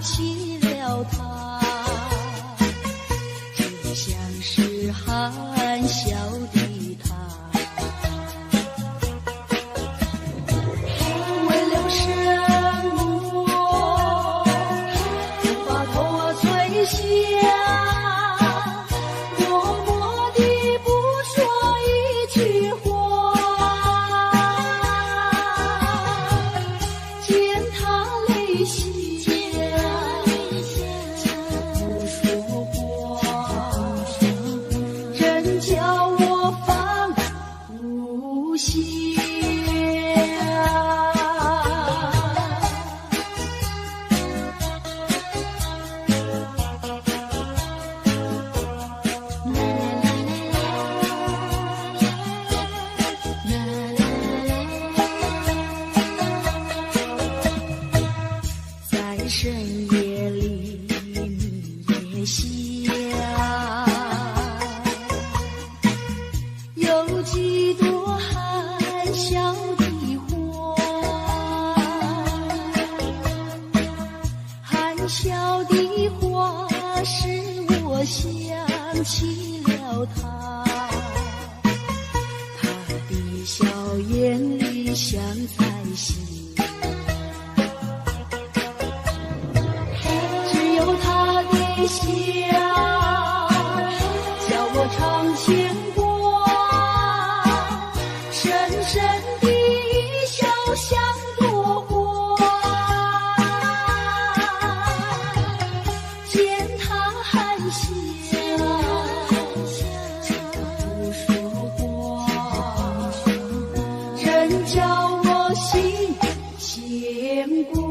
起了他，就像是含笑的他。为了生活，无法脱罪下。深夜里你也想，有几朵含笑的花，含笑的花使我想起了他，他的笑眼里像彩星。笑，叫我常牵挂，深深的笑像朵花，见他含笑，不说话，真叫我心牵挂。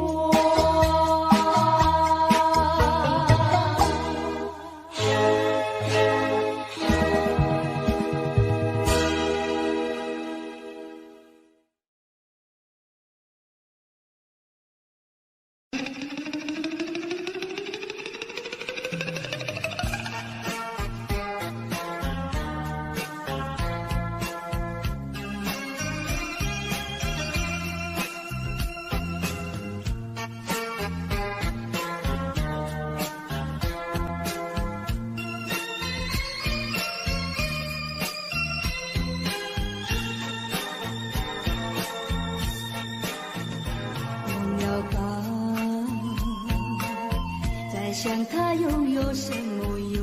想他又有什么用？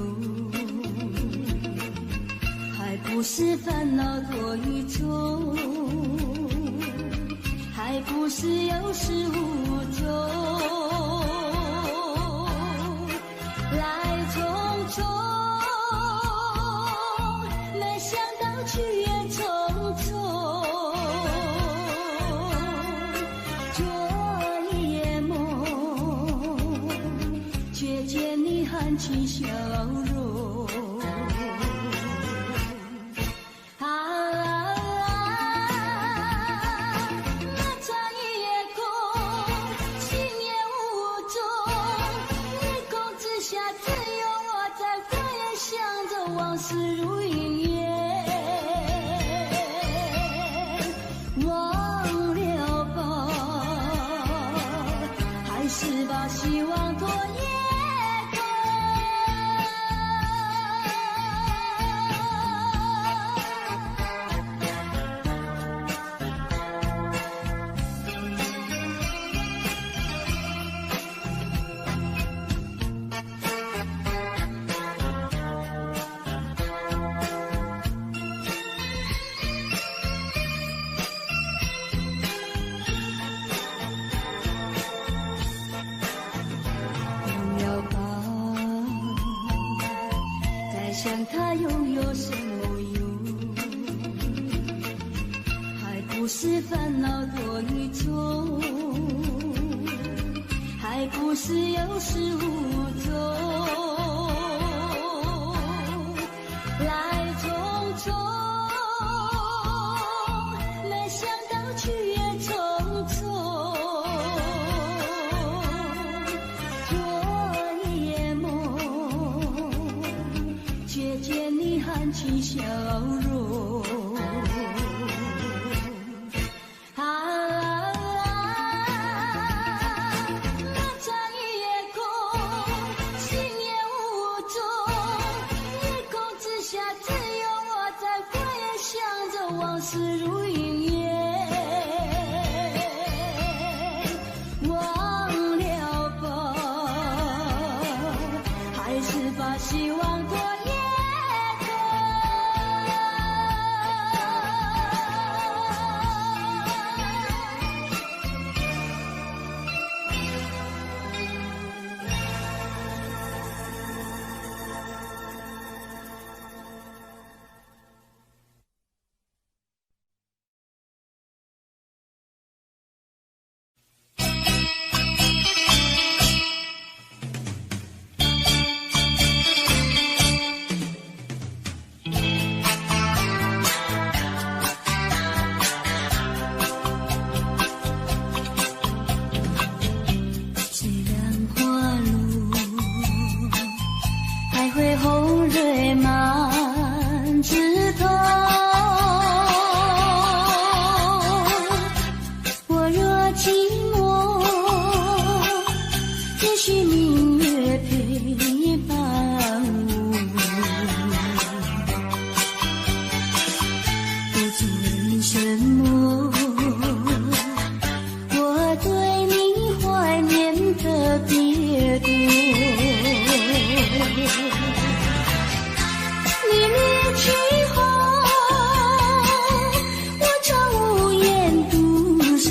还不是烦恼多一种，还不是有始无终，来匆匆，没想到去也匆匆。却见你含起笑容，那场夜空，心也无踪，夜空之下只有我在花园想着往事如云烟，忘了吧，还是把希望托夜。想他又有什么用？还不是烦恼多一种，还不是有始无终，来匆匆，没想到去也匆匆。却见你含起笑容，那场夜空，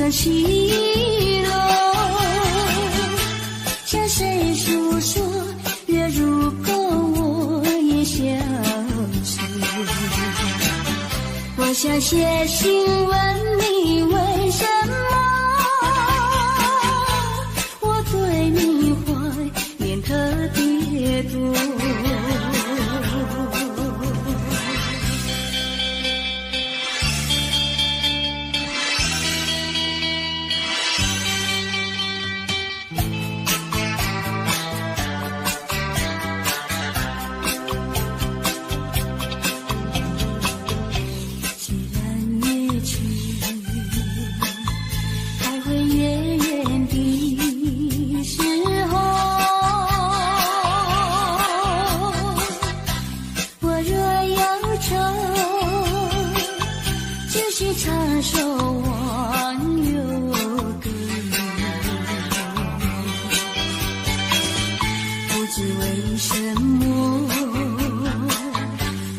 像西楼，向谁诉说？月如钩，我也相随。我想写信问你，为什么我对你怀念特别多？唱首忘忧歌，不知为什么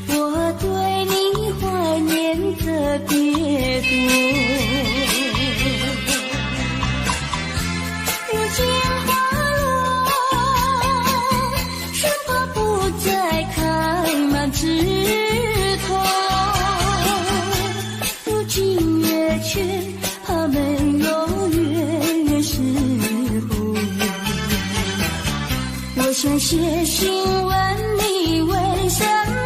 我对你怀念特别多。如今花落，生怕不再开满枝头。却怕没有月时候，我想写信问你，为什么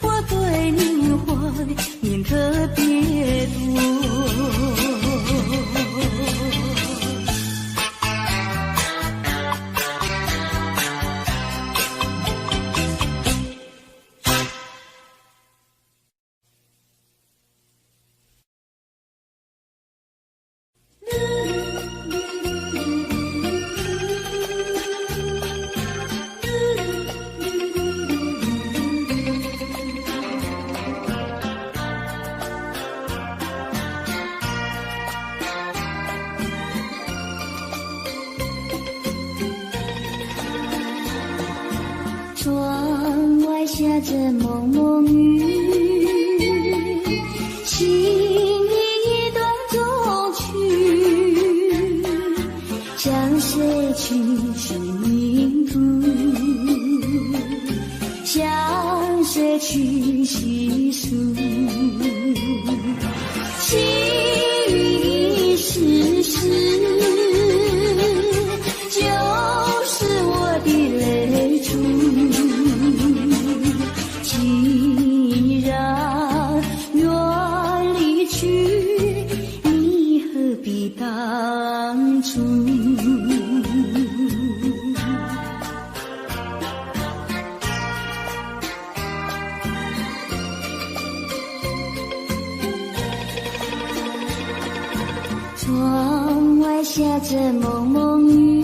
我对你怀念特别多。窗外下着蒙蒙雨，心里一段衷曲，向谁去倾吐？向谁去细数？细雨丝丝，就是我的泪珠。既然愿离去，你何必当初？窗外下着蒙蒙雨，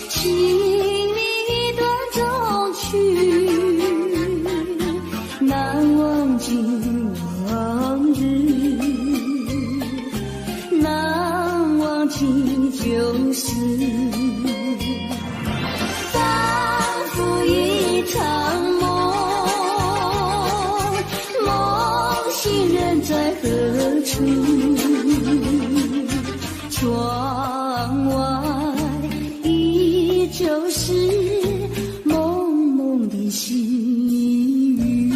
心里一段衷曲，难忘记往日，难忘记旧事，仿佛一场梦，梦醒人在何处？窗外依旧是蒙蒙的细雨。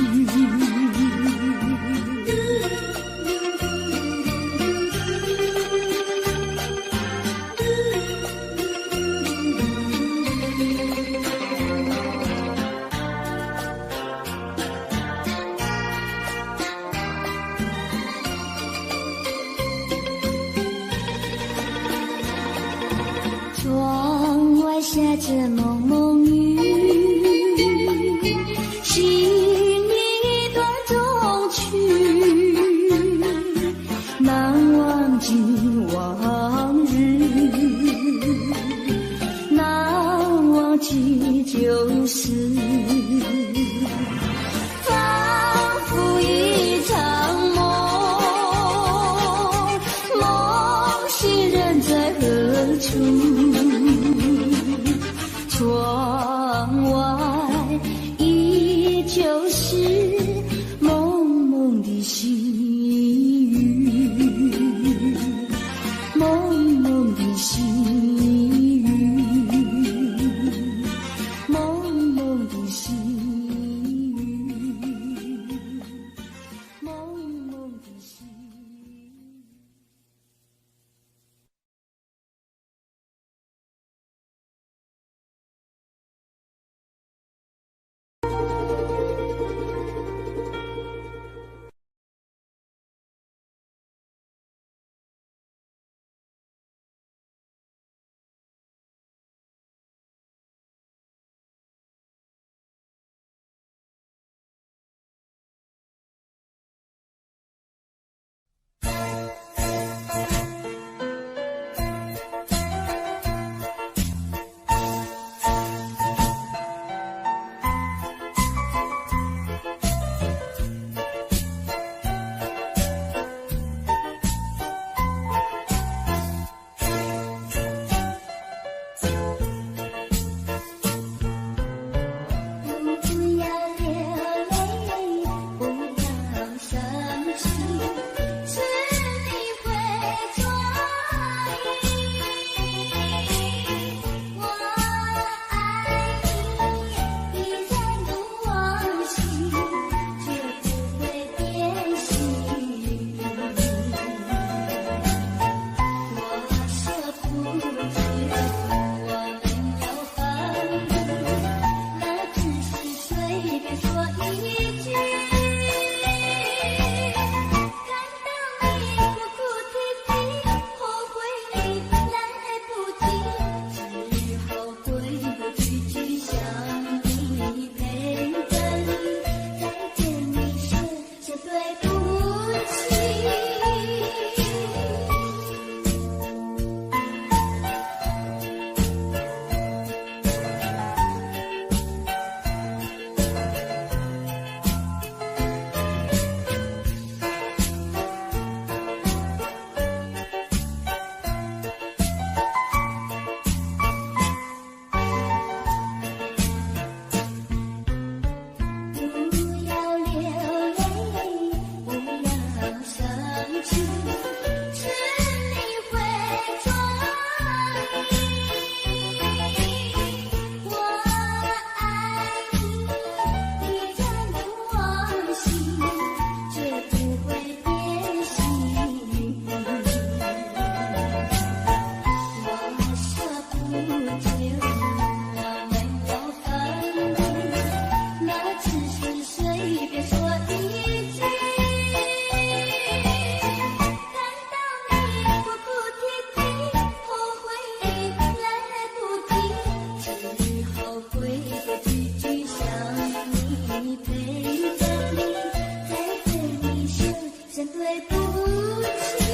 窗外下着蒙蒙雨，心里一段衷曲，难忘记往日，难忘记旧事，仿佛一场梦，梦醒人在何处？窗真对不起。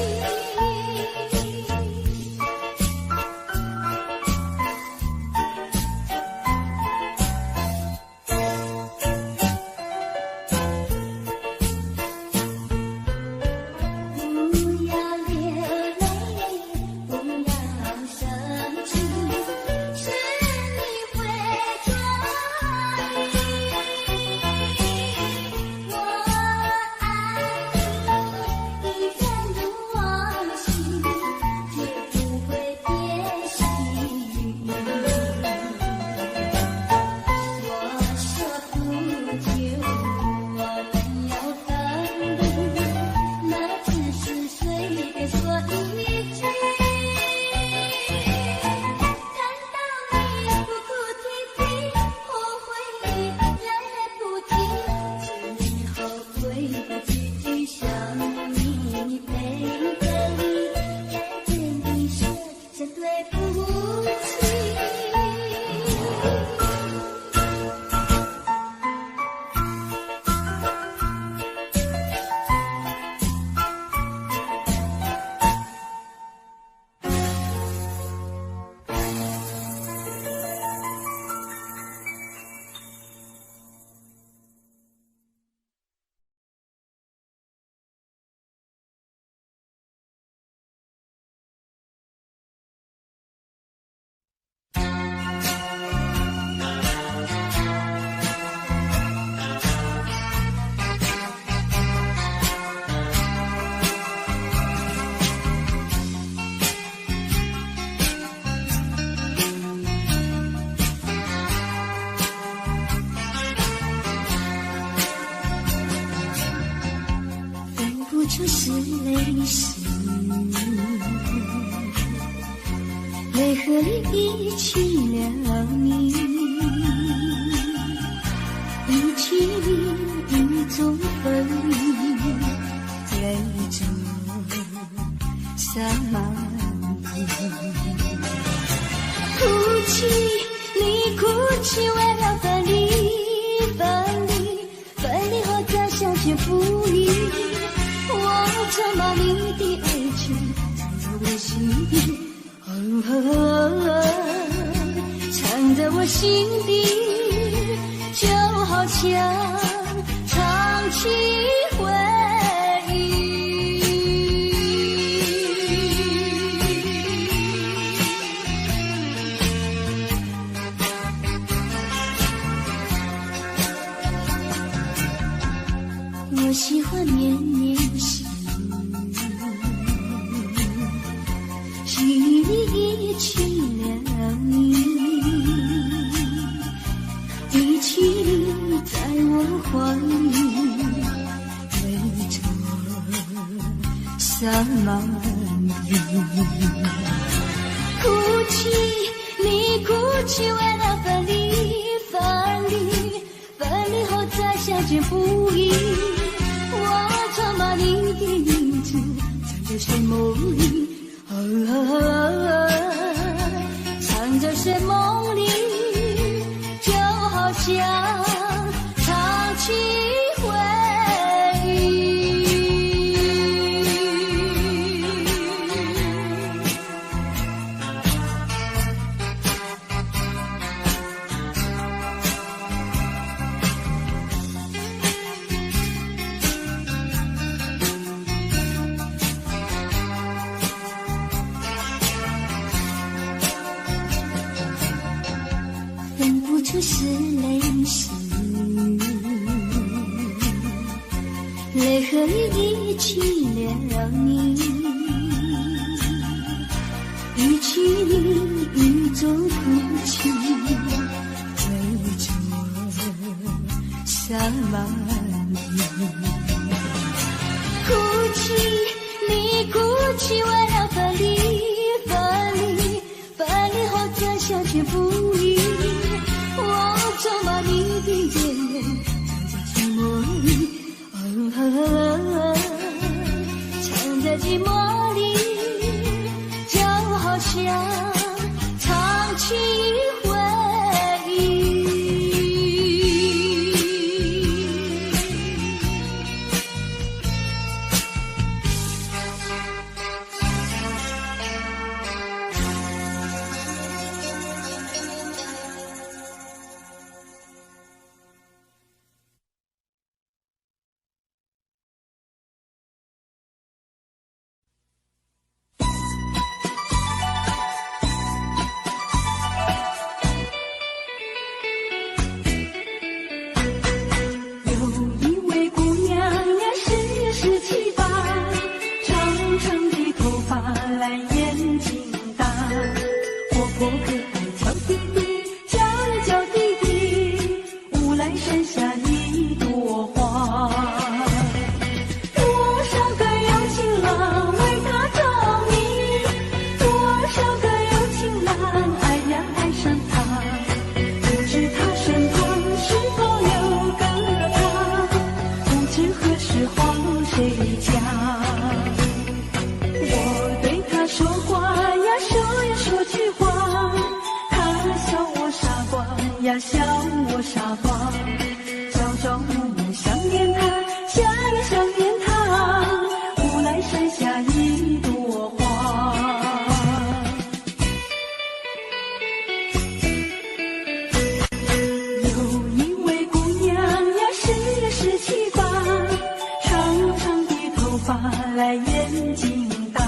就是泪湿，泪河里遗弃了你，遗弃你雨中分离，泪中洒满地。哭泣，你哭泣，为了分离，分离，分离后再相见不易。我责骂你的爱情藏在我心底，藏在我心底，就好像唱起回忆。我喜欢绵绵细雨里遗弃了你，遗弃你在我怀里，泪中洒满地。哭泣，你哭泣，为了分离，分离，分离后再相见不易。我责骂你的影子藏在睡梦里，藏在睡梦里，就好像唱起回忆。就是泪湿，泪河里遗弃了你，遗弃你雨中哭泣，泪中洒满地。哭泣，你哭泣，为了分离，分离，分离后再相见不易。我咒骂你的眼藏在寂寞里，藏在寂寞里，就好像唱起回忆。家。我对他说话呀，说呀说句话，他笑我傻瓜呀，笑我傻瓜。朝朝暮暮想念他，想呀想念他，无来山下一朵花。有一位姑娘呀，十七八，长长的头发来眼睛大，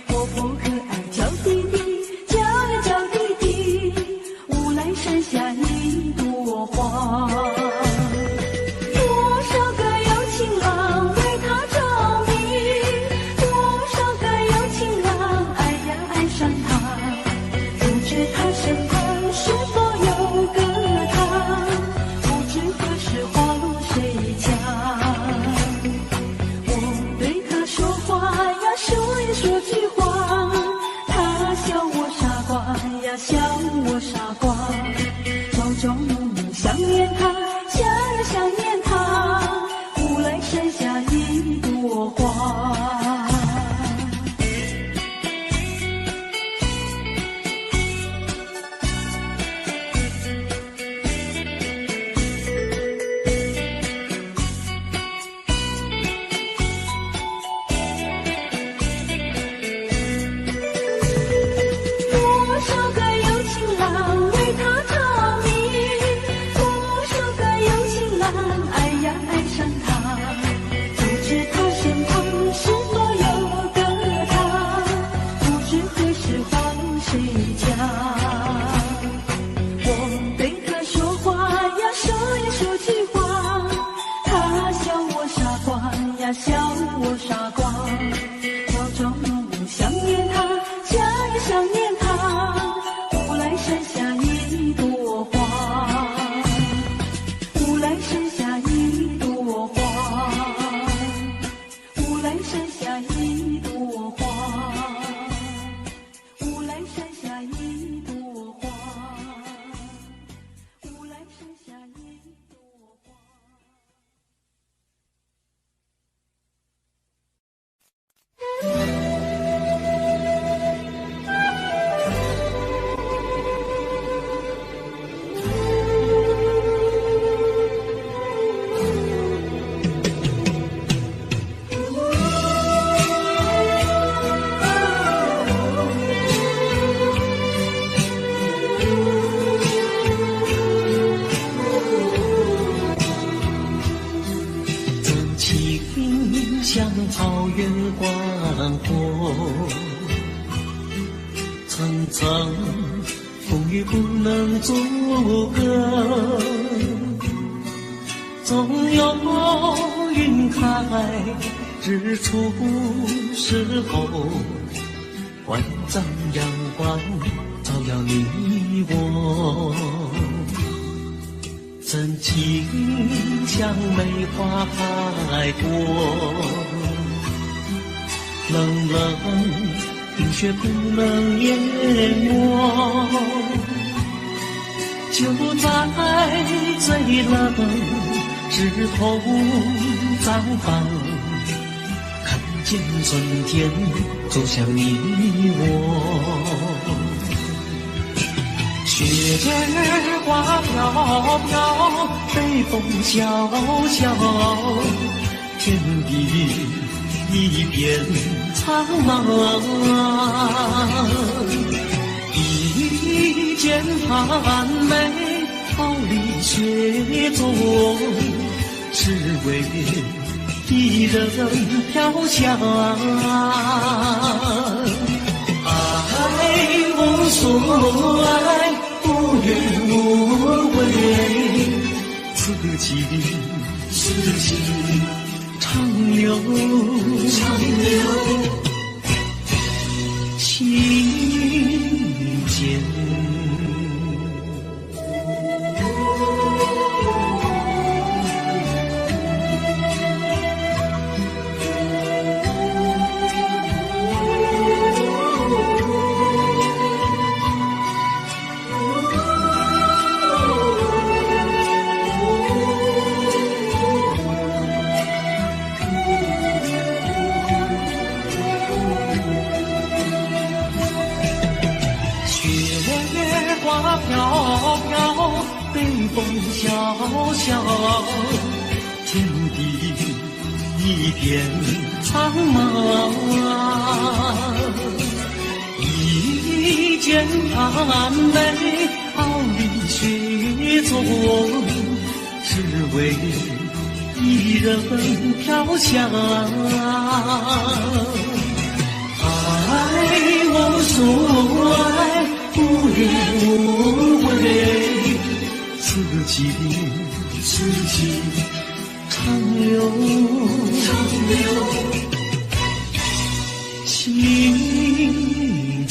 活泼可爱叫弟弟，叫呀叫弟弟，无来山下一朵花。多少个有情郎为他着迷，多少个有情郎爱呀爱上他，不知他身旁是否有个他，不知何时花落谁家。我对他说话呀，说呀说句话，他笑我傻瓜呀，笑我傻瓜。朝朝暮暮想念他，想呀想念他，无来山下一朵花。多少个有情郎为他着迷，多少个有情郎爱呀爱上他，不知他身旁是否有个他，不知何时花落谁家。我对他说话呀，说呀说句话，他笑我傻瓜呀，笑我傻瓜。朝朝暮暮想念他，想呀想念他，无来山下一朵花，无来山下一朵花，无来山下一朵花，无来山下一朵花，无来山下一朵花。真情像草原广阔，层层风雨不能阻隔，总有云开日出时候，万丈阳光照耀你我。真情像梅花开过，冷冷冰雪不能淹没，就在最冷枝头绽放，看见春天走向你我。雪儿花飘飘，北风萧萧，天地一片苍茫。一剑寒梅，桃李雪中，只为一人飘香。爱无所爱，无怨无悔，此情长留情间。风萧萧，天地一片苍茫。一剑寒梅，傲立雪中，只为一人飘香。爱我所爱，不怨无悔，此情长留，心间。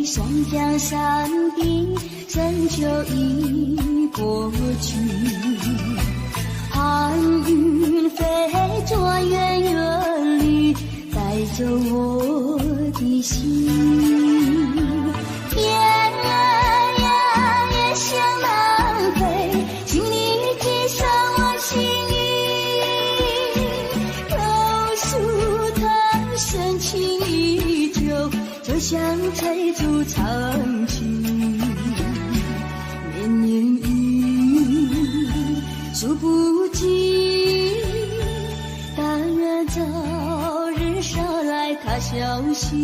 山江山顶，深秋已过去，寒云飞着远远里，带走我的心。天儿呀也向南飞，请你寄上我心意，告诉他深情依旧，就像翠竹长青。绵绵雨数不尽，但愿早日捎来他消息。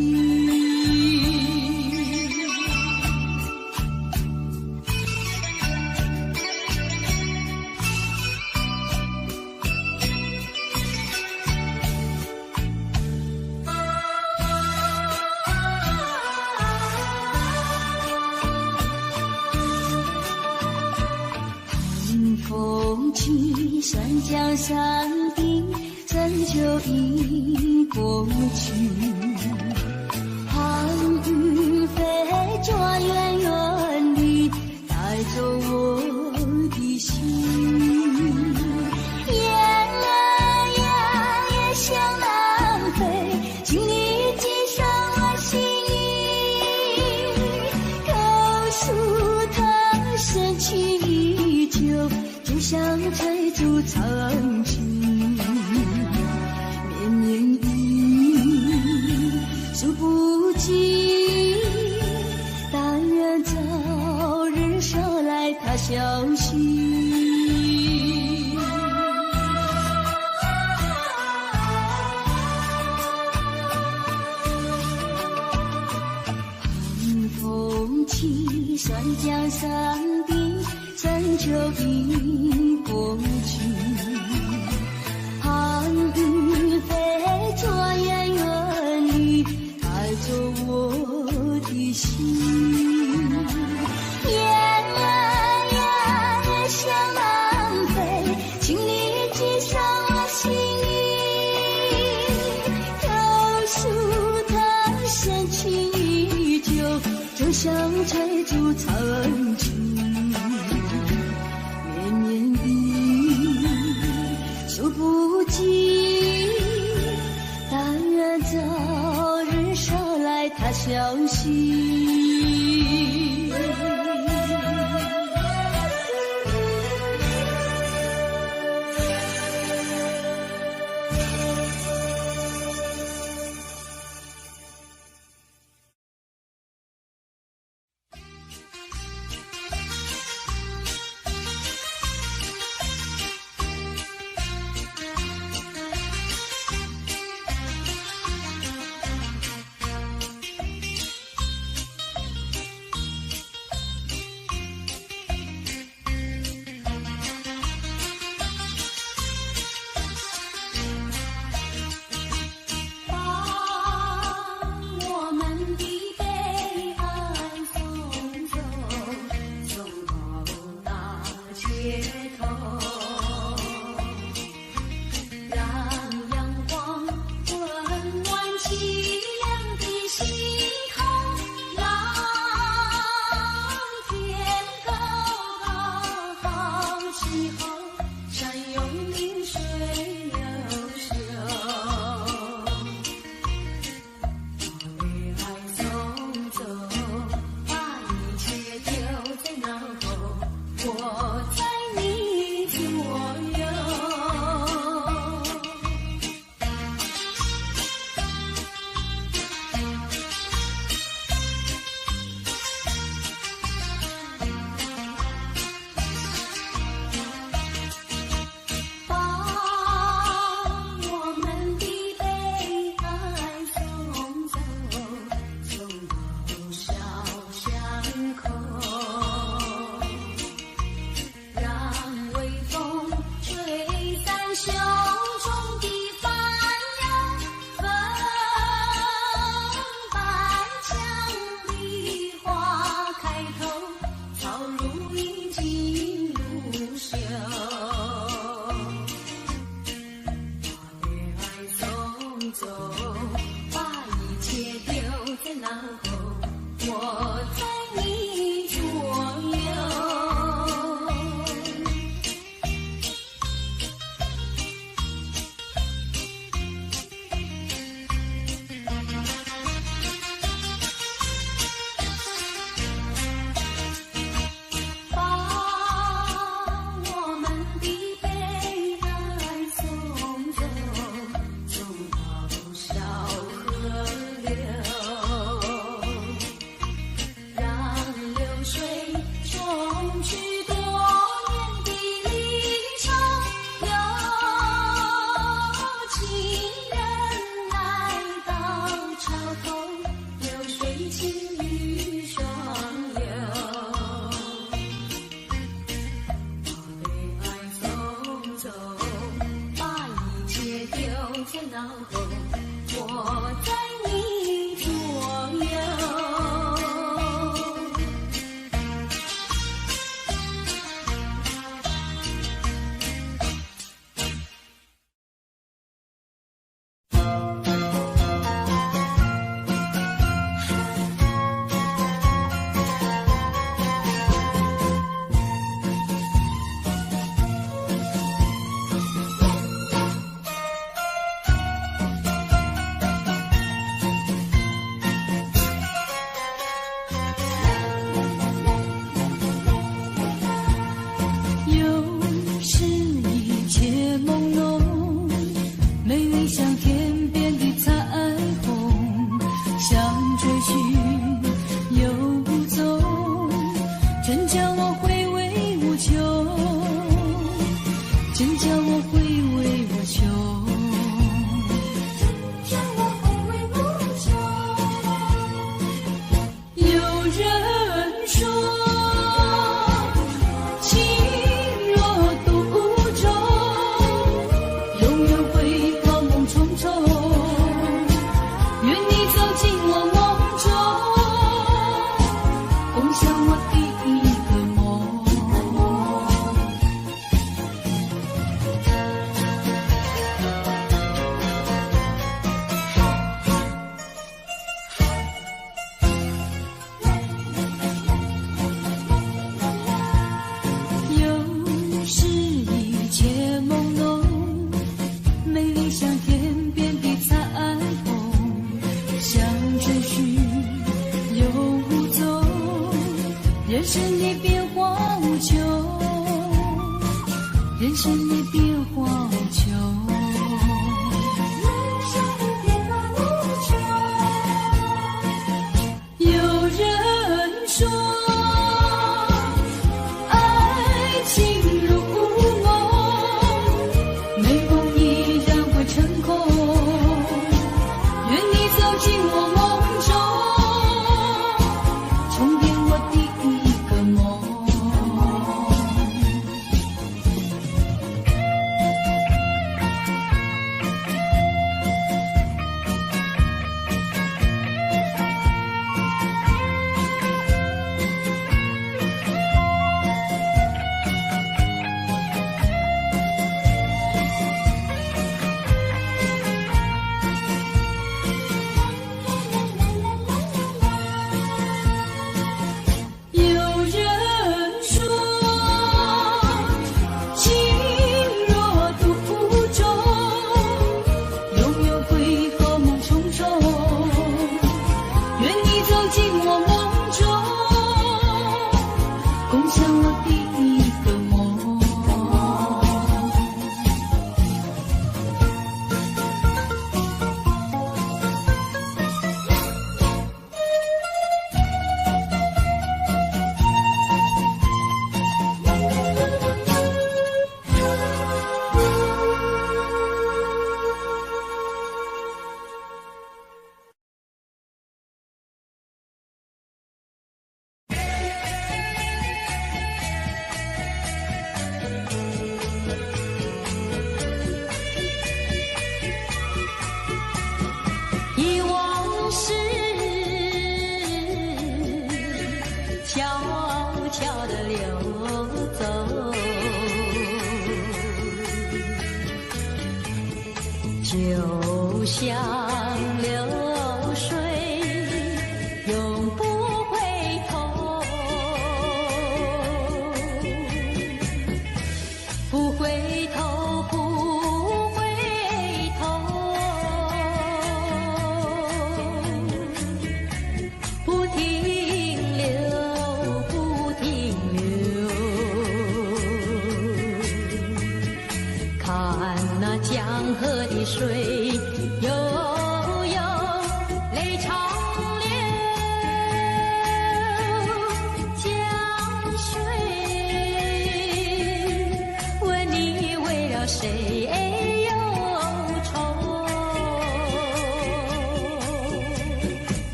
风起山江山顶，深秋已过去，寒云飞着远远里，带走我的心。雁儿呀也向南飞，请你寄上我心意，告诉他深情依旧，就像翠竹长青。绵绵雨数不尽，但愿早日捎来他消息。寒风起山江山顶，深秋已过去，寒云飞着远远里，带走我的心。雁儿呀也向南飞，请你寄上我心意，告诉他深情依旧，就像翠竹长青。数不尽，但愿早日捎来他消息。后，我在你左右。人生的变化无穷，人生的变化无穷，人生的变化无穷。有人说，爱情如梦，美梦已然会成空。愿你走进我梦中，重编我的就像流水水悠悠，泪长流。江水问你为了谁忧愁？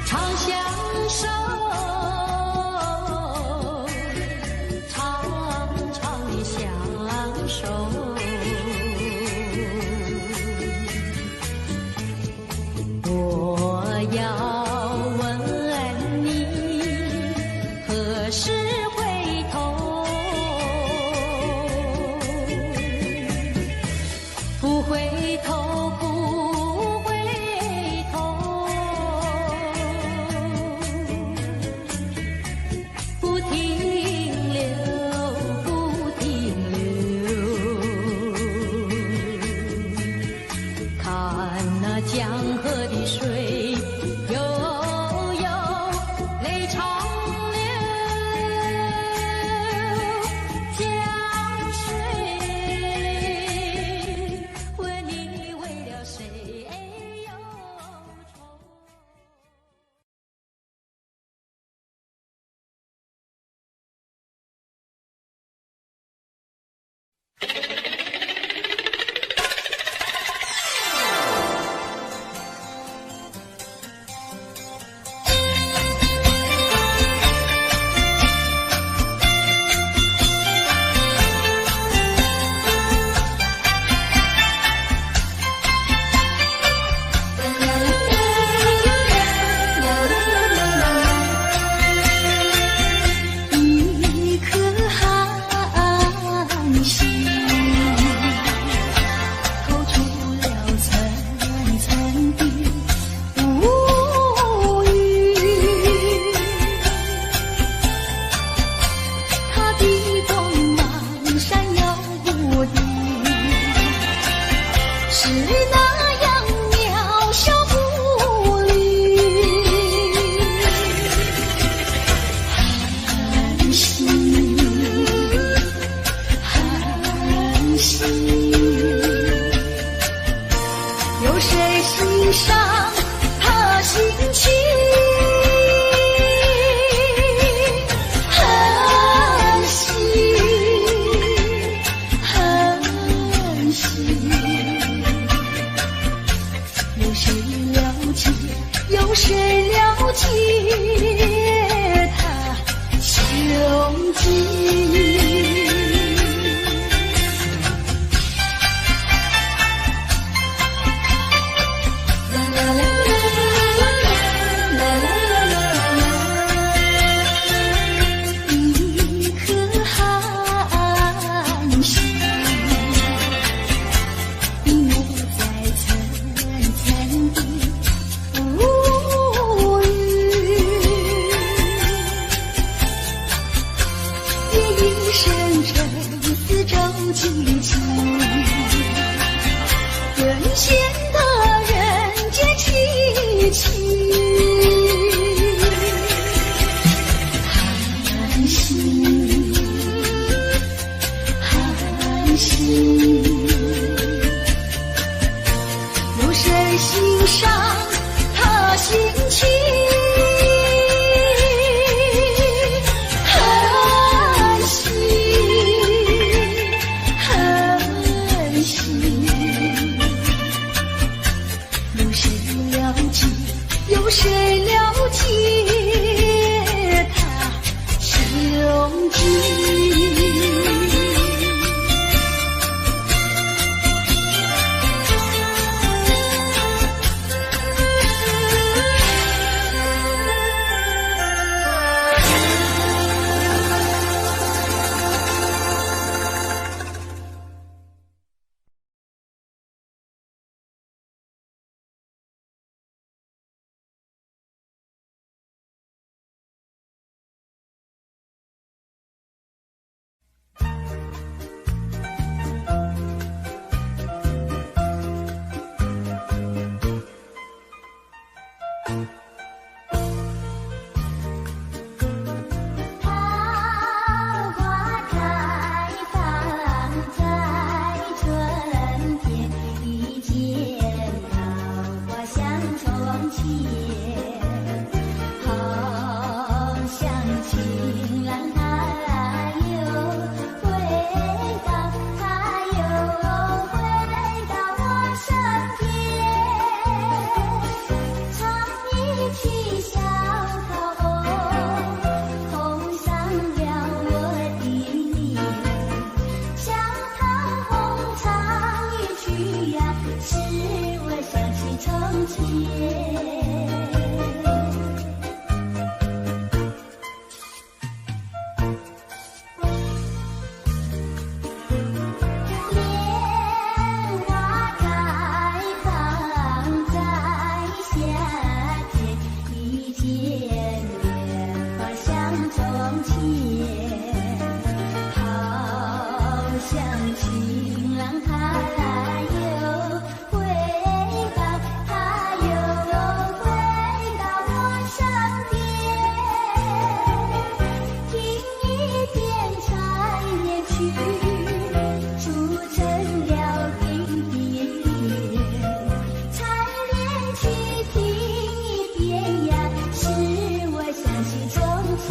常相守，常常的相守。我要问你，何时回头？不回头，不回头。不停留，不停留。看那江河的水悠悠，泪长流。从前，好像情郎他又回到，他又回到我身边，听一遍柴连曲，铸成了点点，柴连曲听一遍呀，使我想起从前。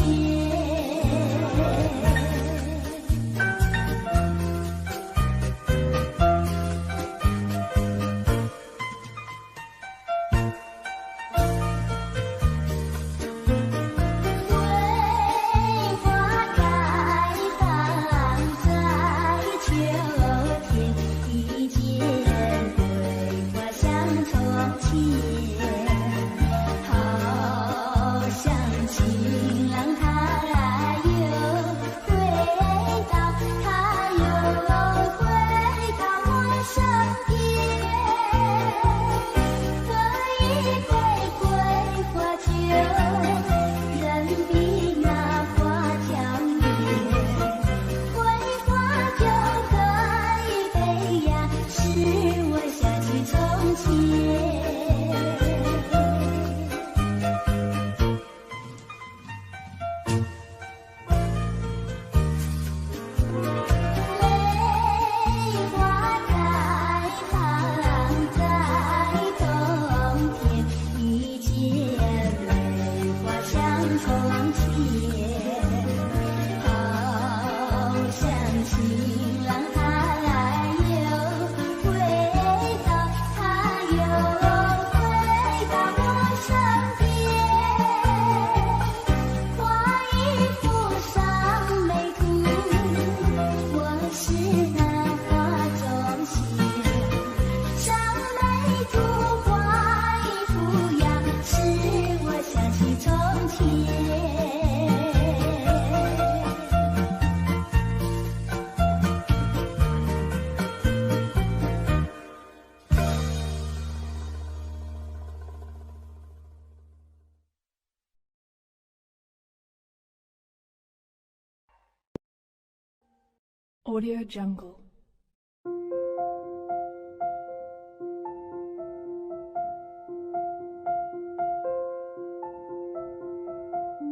Audio Jungle.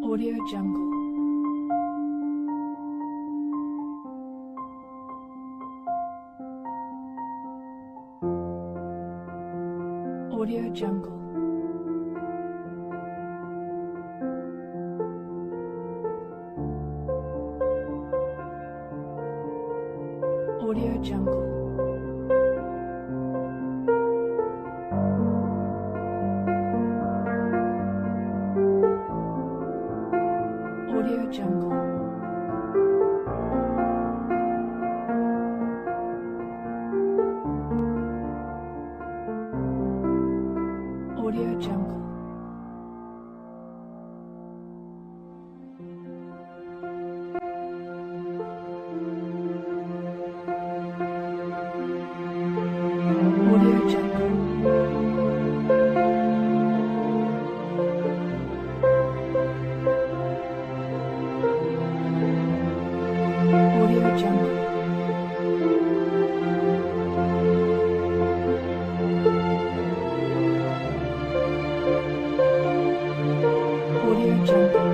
Audio Jungle. Audio Jungle. Audio Jungle. Audio Jungle. Audio Jungle. Audio Jungle. Audio Jungle. Audio Jungle. Audio Jungle.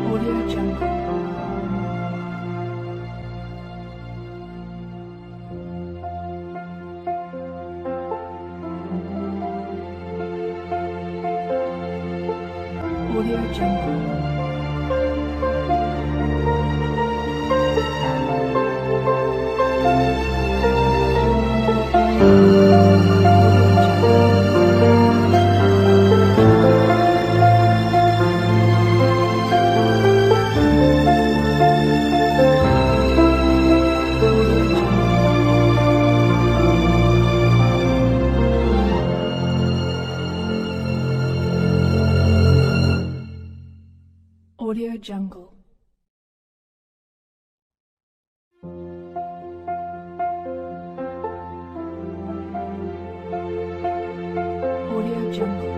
Audio Jungle. Audio Jungle. Audio Jungle. Audio Jungle.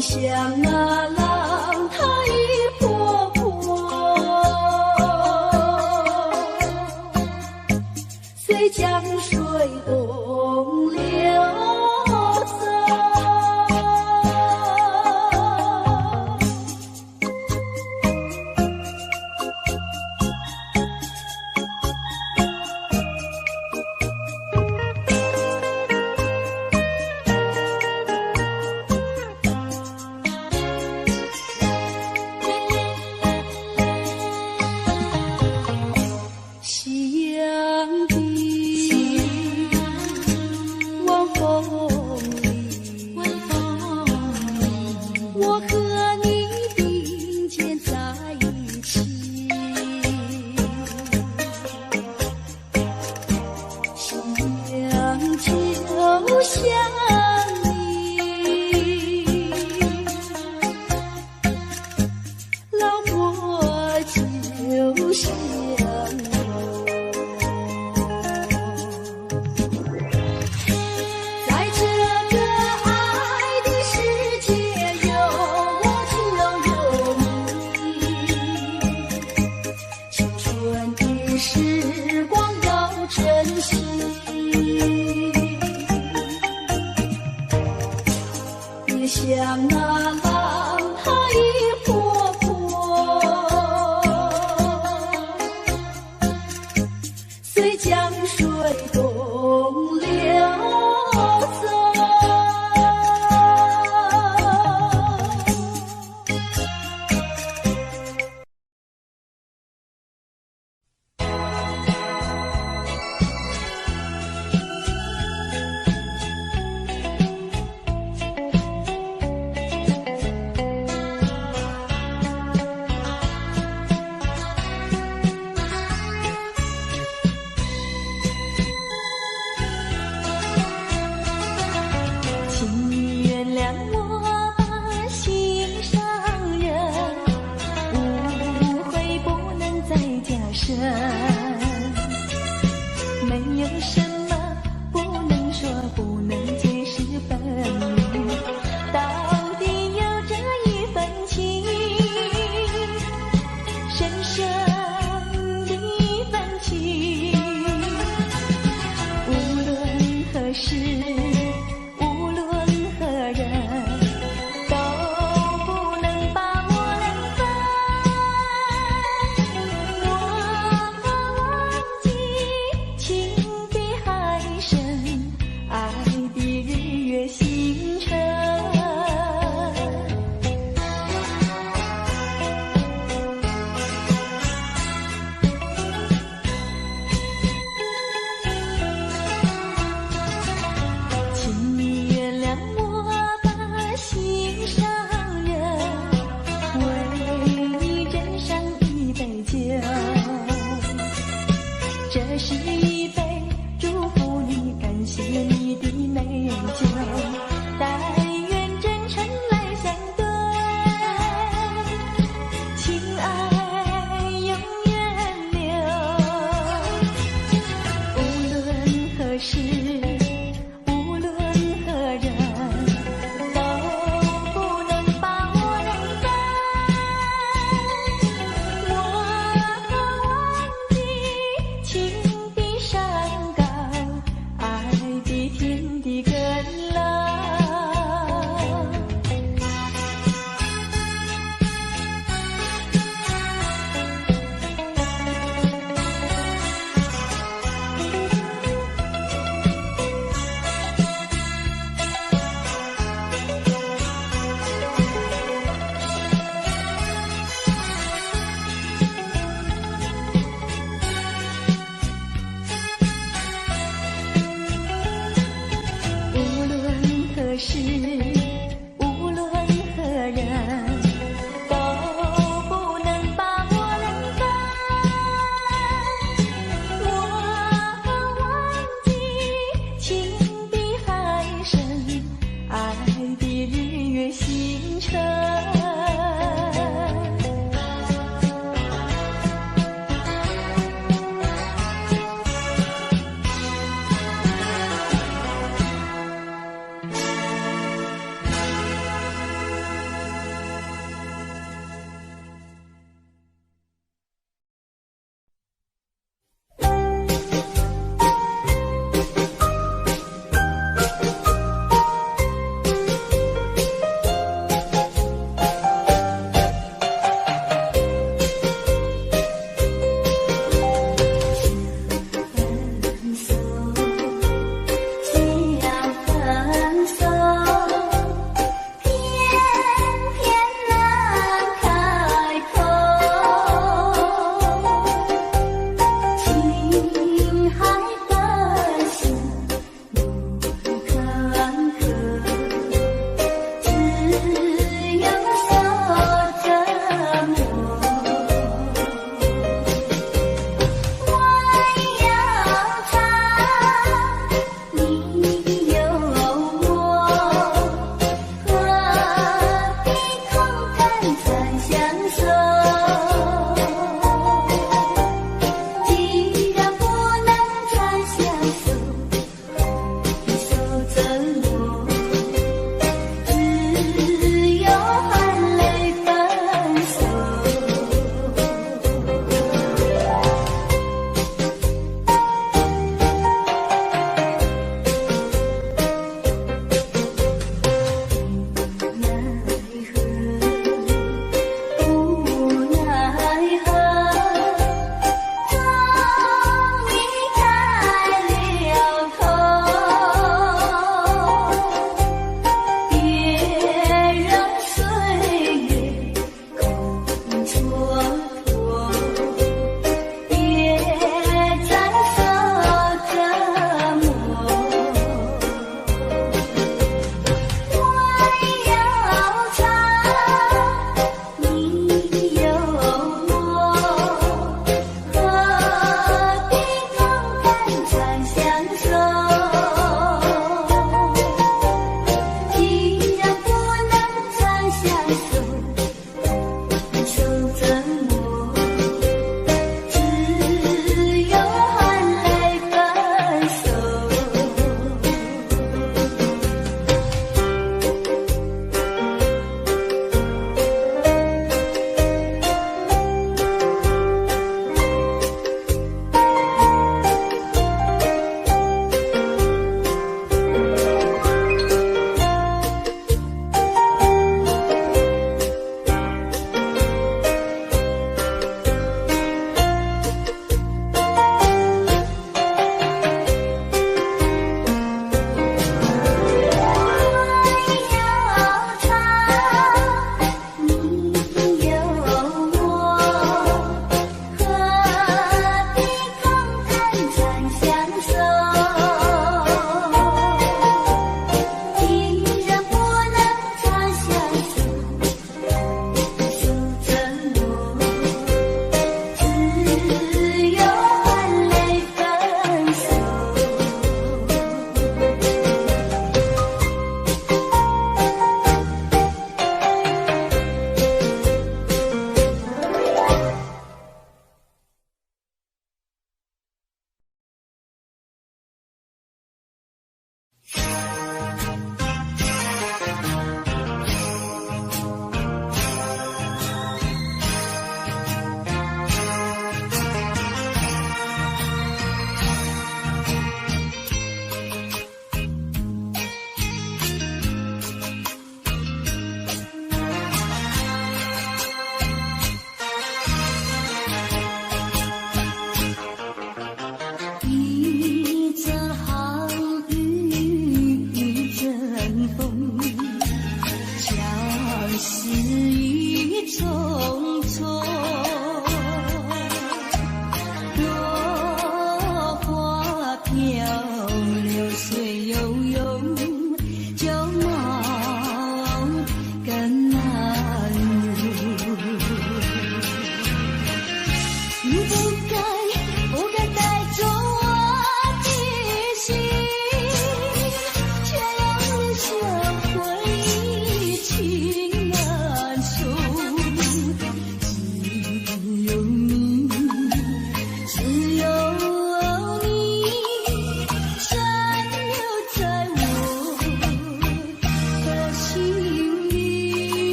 像那浪它一波波，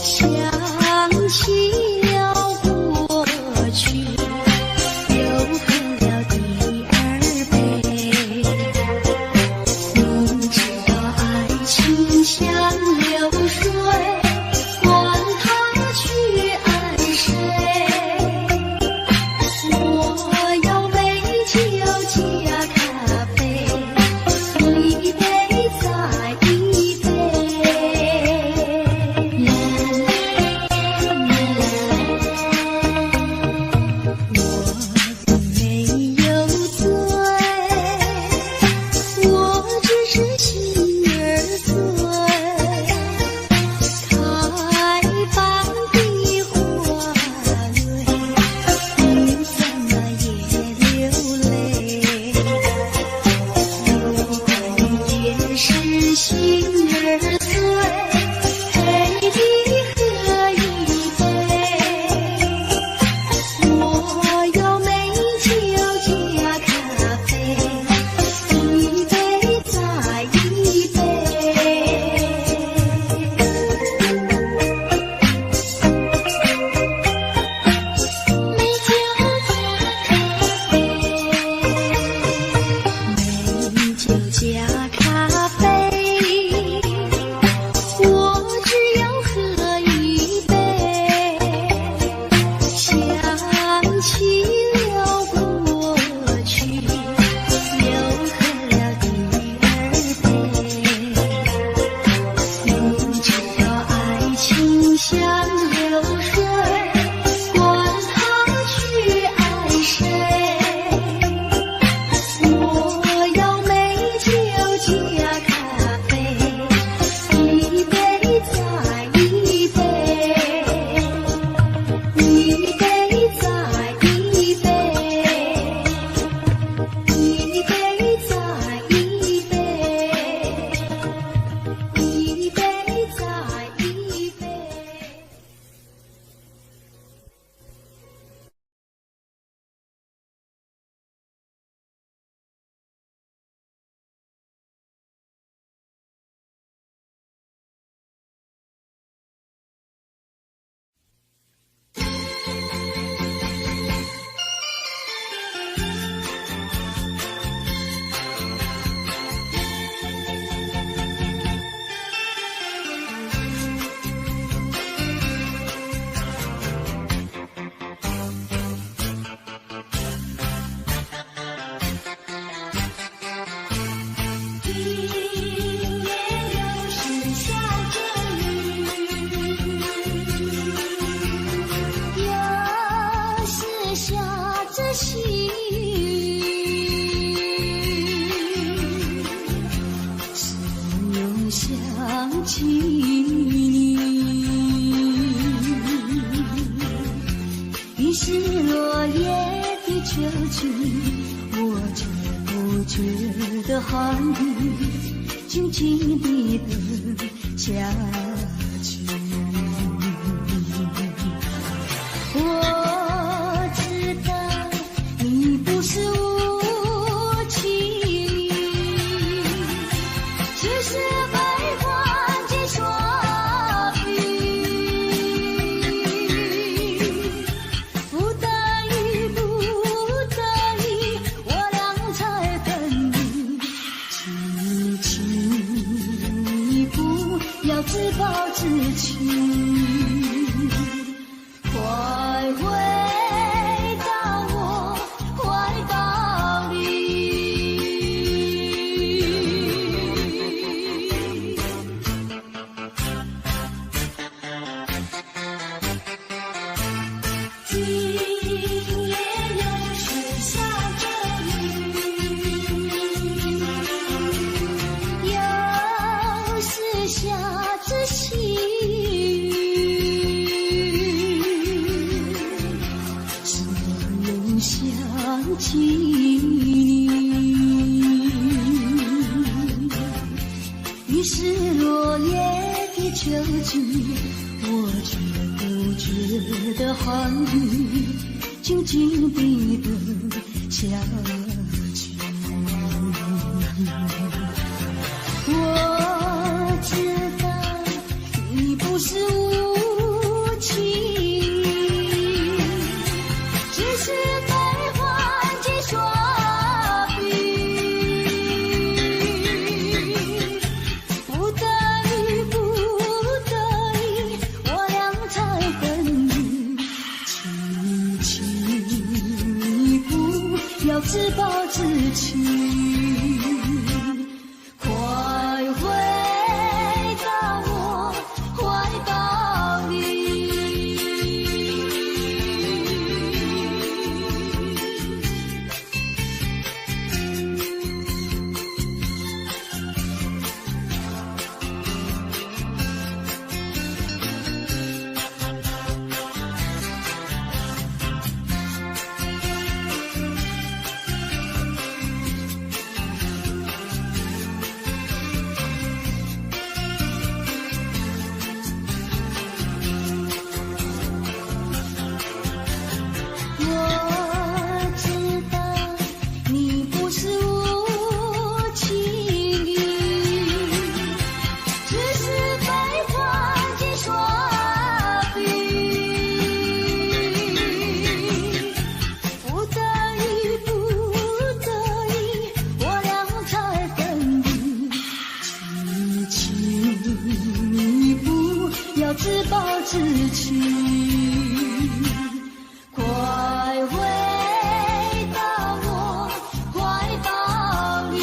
想像流水，观塘去爱谁？我要美酒加咖啡，一杯再一杯，一杯再一杯，一杯再一杯，一杯再一杯。想起你，于是落叶的秋季，我却不觉得寒意，静静地等下去。我知道你不是无情，只是自暴自弃，快回到我怀抱里。今夜又是下着雨，又是下细雨，只能想起你。于是落叶的秋季，我却不觉得寒意，静静地等下去。我知道你不是无情，只是悲欢几耍笔，不得已，不得已，我俩才分离。轻轻一步，要自暴自弃。自暴自弃，快回到我怀抱里。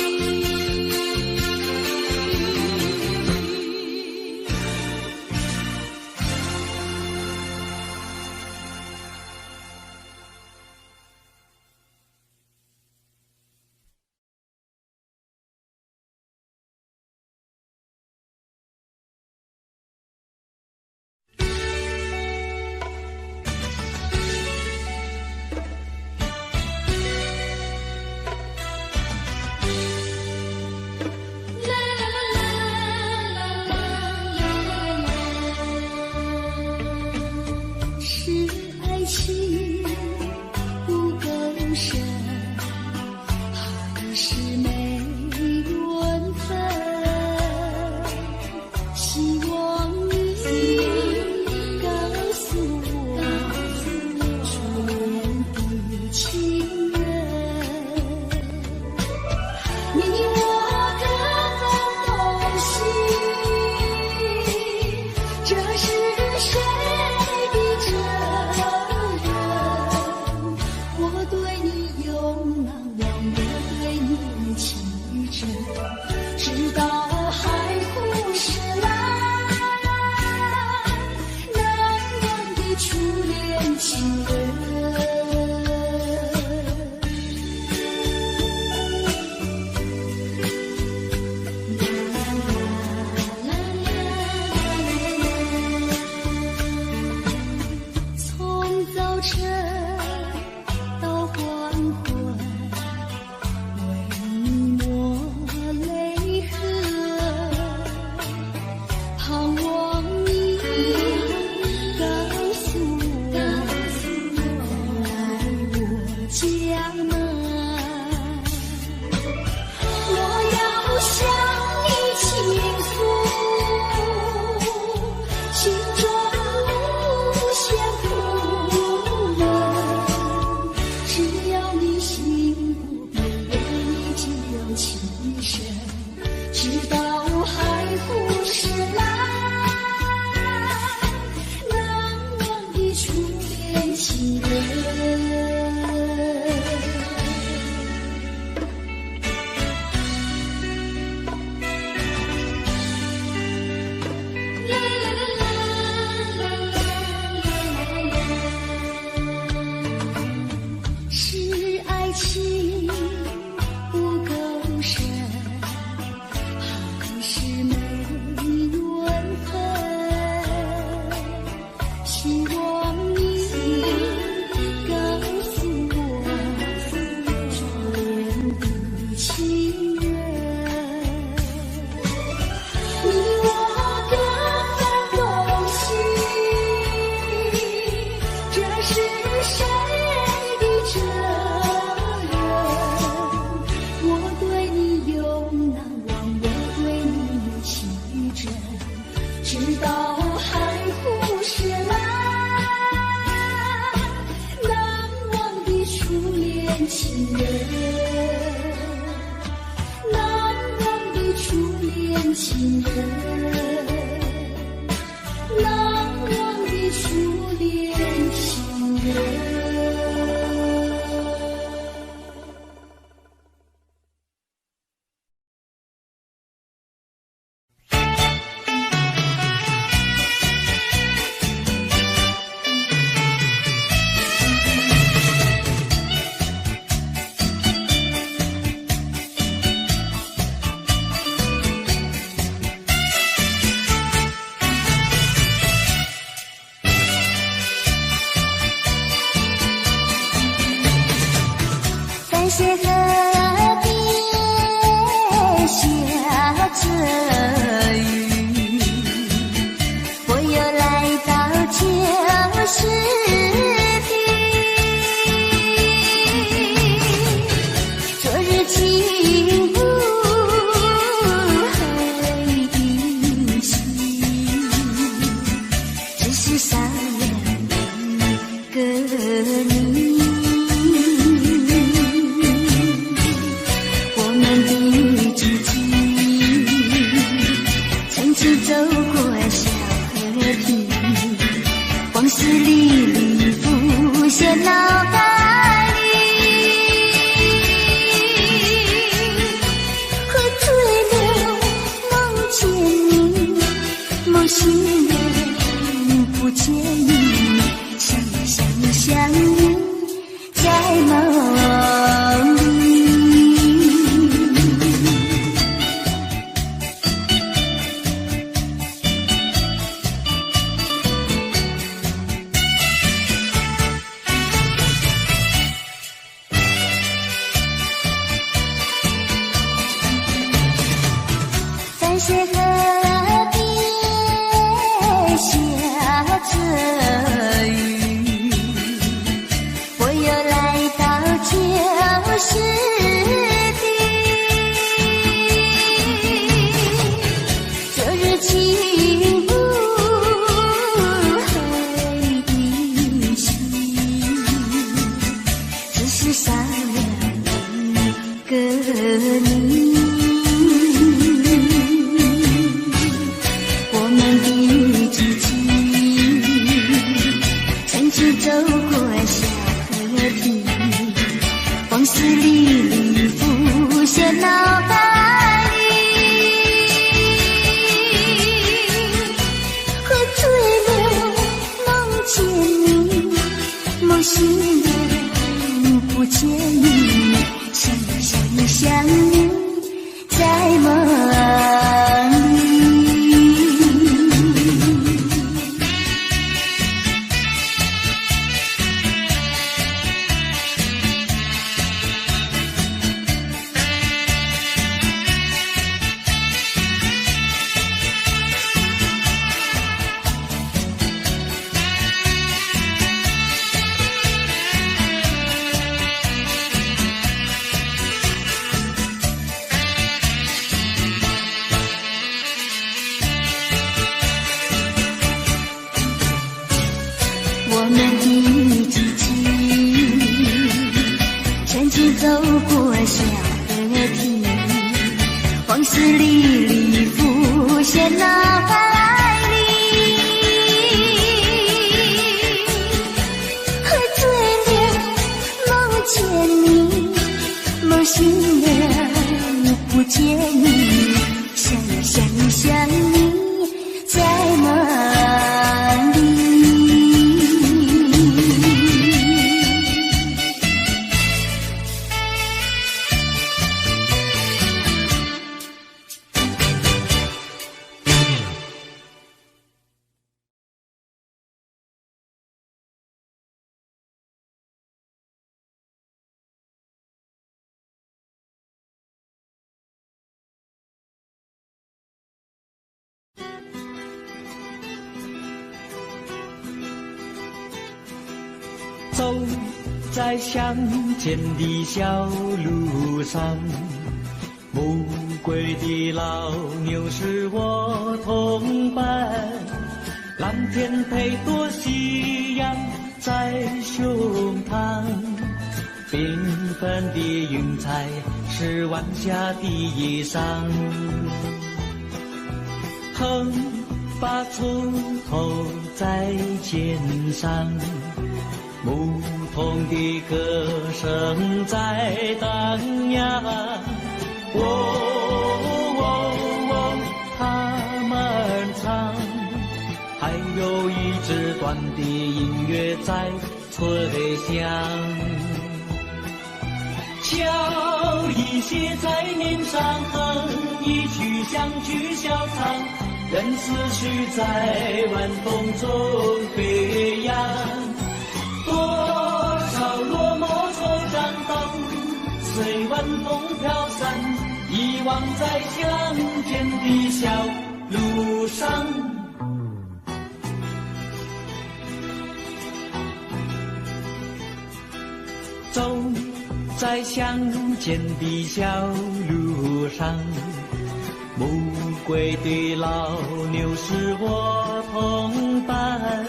情人，难忘的初恋情人，难忘的初恋情人。山河边下着雨，我又来到旧时地，昨日情不黑的心，只是少了一个你。走过小河堤，往事历历浮现脑海里，喝醉了梦见你，梦醒了不见你，想你在梦里。山河边下着雨，我又来到旧时地，昨日情不黑的心，只是少了一个你。走过小河堤，往事历历浮现脑海里，喝醉了梦见你，梦醒了不见你，想你在梦里。我们的激情，曾经走过小河堤，往事历历浮现脑海里，喝醉了梦见你，梦醒了不见你，想你在梦里。走在乡间的小路上，暮归的老牛是我同伴，蓝天配朵夕阳在胸膛，缤纷的云彩是晚霞的衣裳，横把锄头在肩上，牧童的歌声在荡漾。他们唱，还有一支短的音乐在吹响。笑意写在脸上，哼一曲乡曲小唱，任思绪在晚风中飞扬。多少落寞惆怅都随晚风飘散，遗忘在乡间的小路上。走在乡间的小路上，暮归的老牛是我同伴，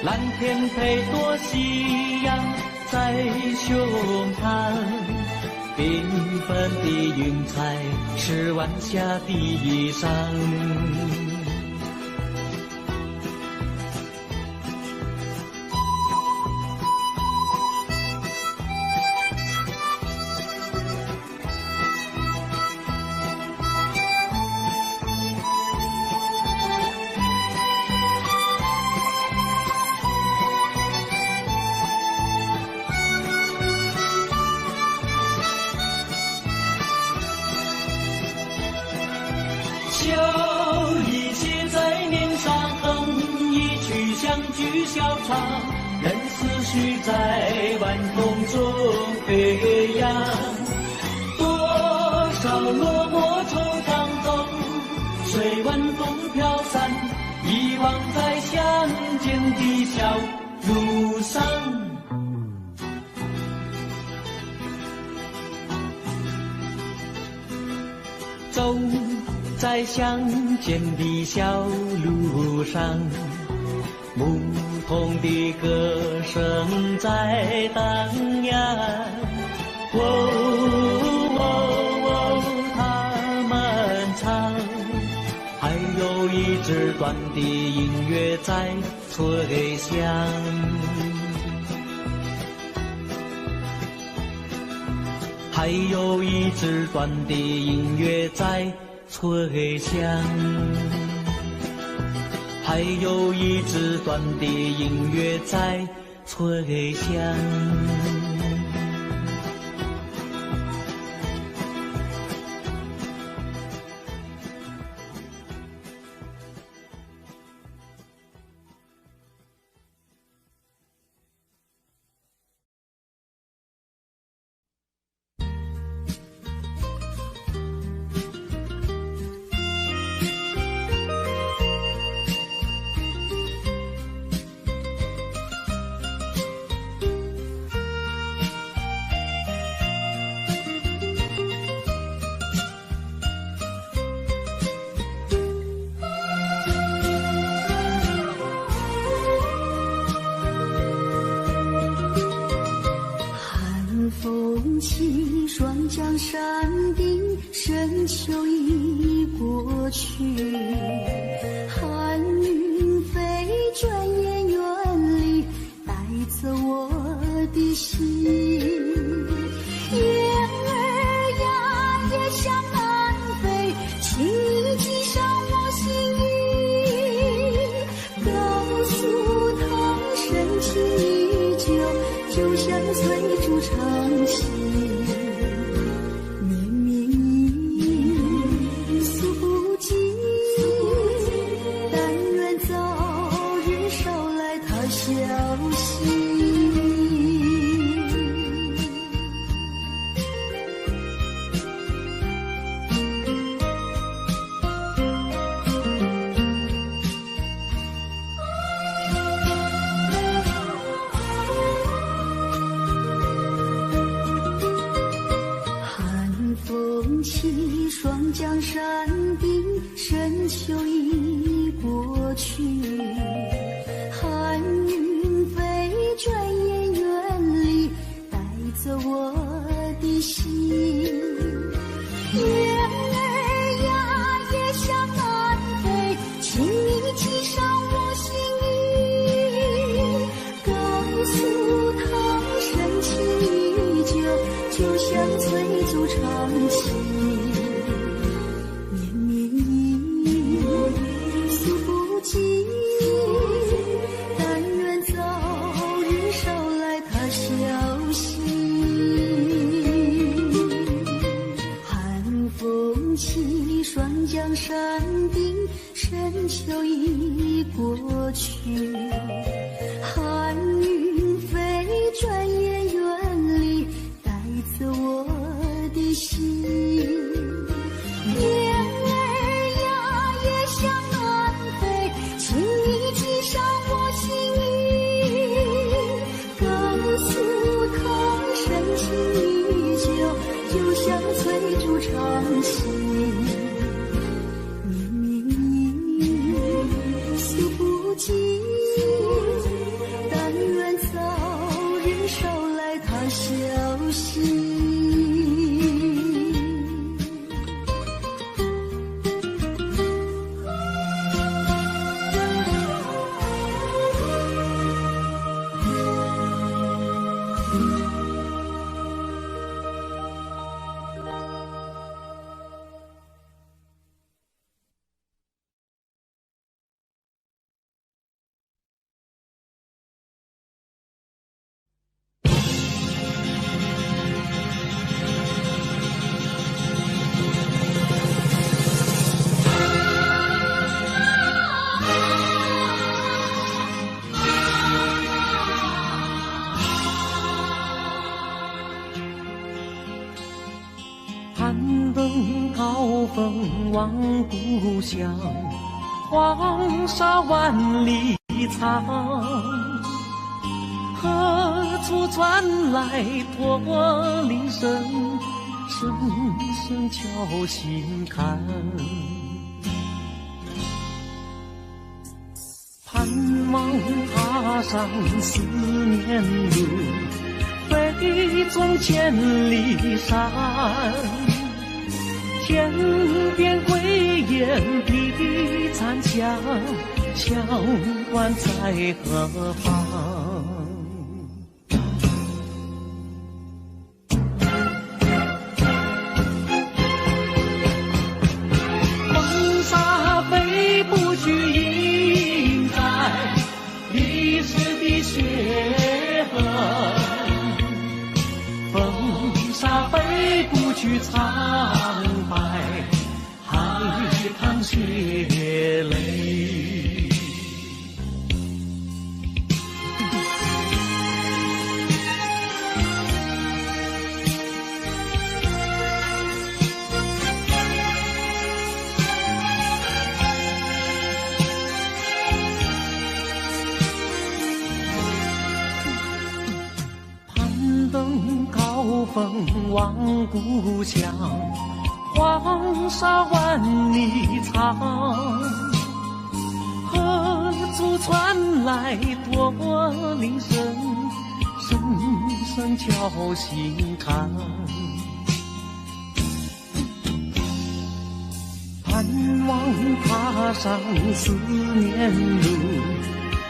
蓝天配朵夕阳在胸膛，缤纷的云彩是晚霞的衣裳。笑意写在脸上，哼一曲乡曲小唱，任思绪在晚风中飞扬。多少落寞惆怅都随晚风飘散，遗忘在乡间的小路上。走在乡间的小路上，牧童的歌声在荡漾。他们唱，还有一支短的音乐在吹响。还有一支短的音乐在吹响，还有一支短的音乐在吹响。起，霜降山顶，深秋已过去，寒云飞，转眼远离，带走我的心。雁儿呀，也向南飞，请你系上我心意，告诉他深情依旧，就像翠竹长戏。起，霜降山顶，深秋已过去，寒云飞，转眼远离，带走风望故乡，黄沙万里长。何处传来驼铃声，声声敲心坎。盼望踏上思念路，飞纵千里山。天边归雁披残香，羌关在何方？风沙飞不去，印在历史的血痕。风沙飞不去，苍白海棠血泪。攀登高峰望故乡，黄沙万里长。何处传来驼铃声，声声敲心坎。盼望踏上思念路，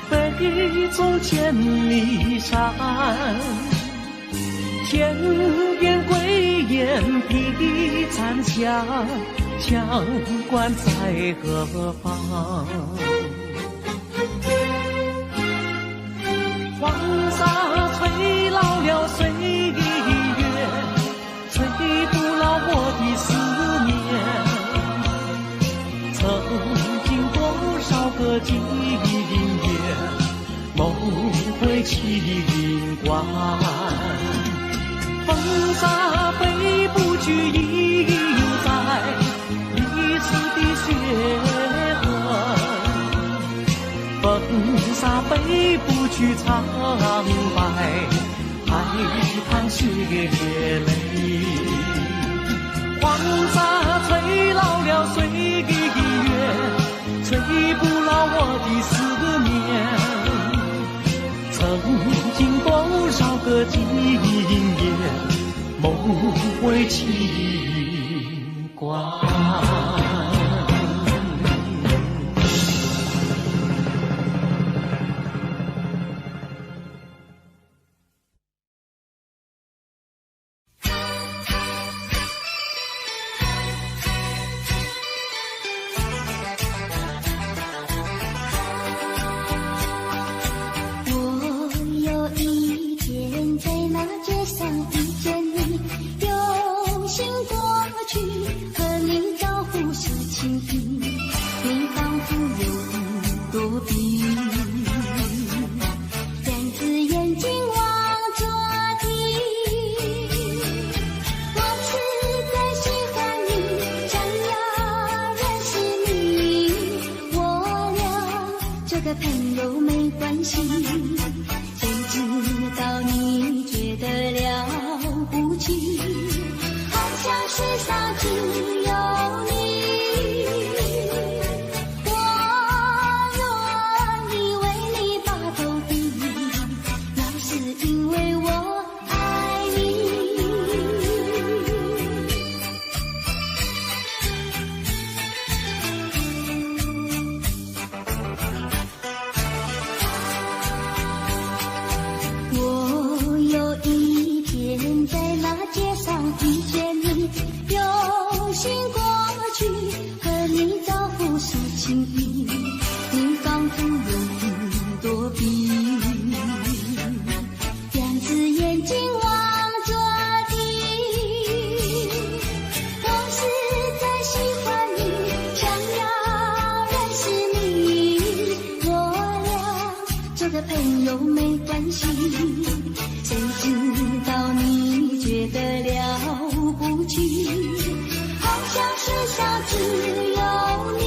飞纵千里山。天边归雁披残香，羌关在何方？黄沙吹老了岁月，吹不老我的思念。曾经多少个今夜，梦回秦关。风沙飞不去，印在历史的血痕。风沙飞不去，苍白海棠血泪。黄沙吹老了岁月，吹不老我的思念。曾经多少个今夜，梦回秦关。像世上只有你，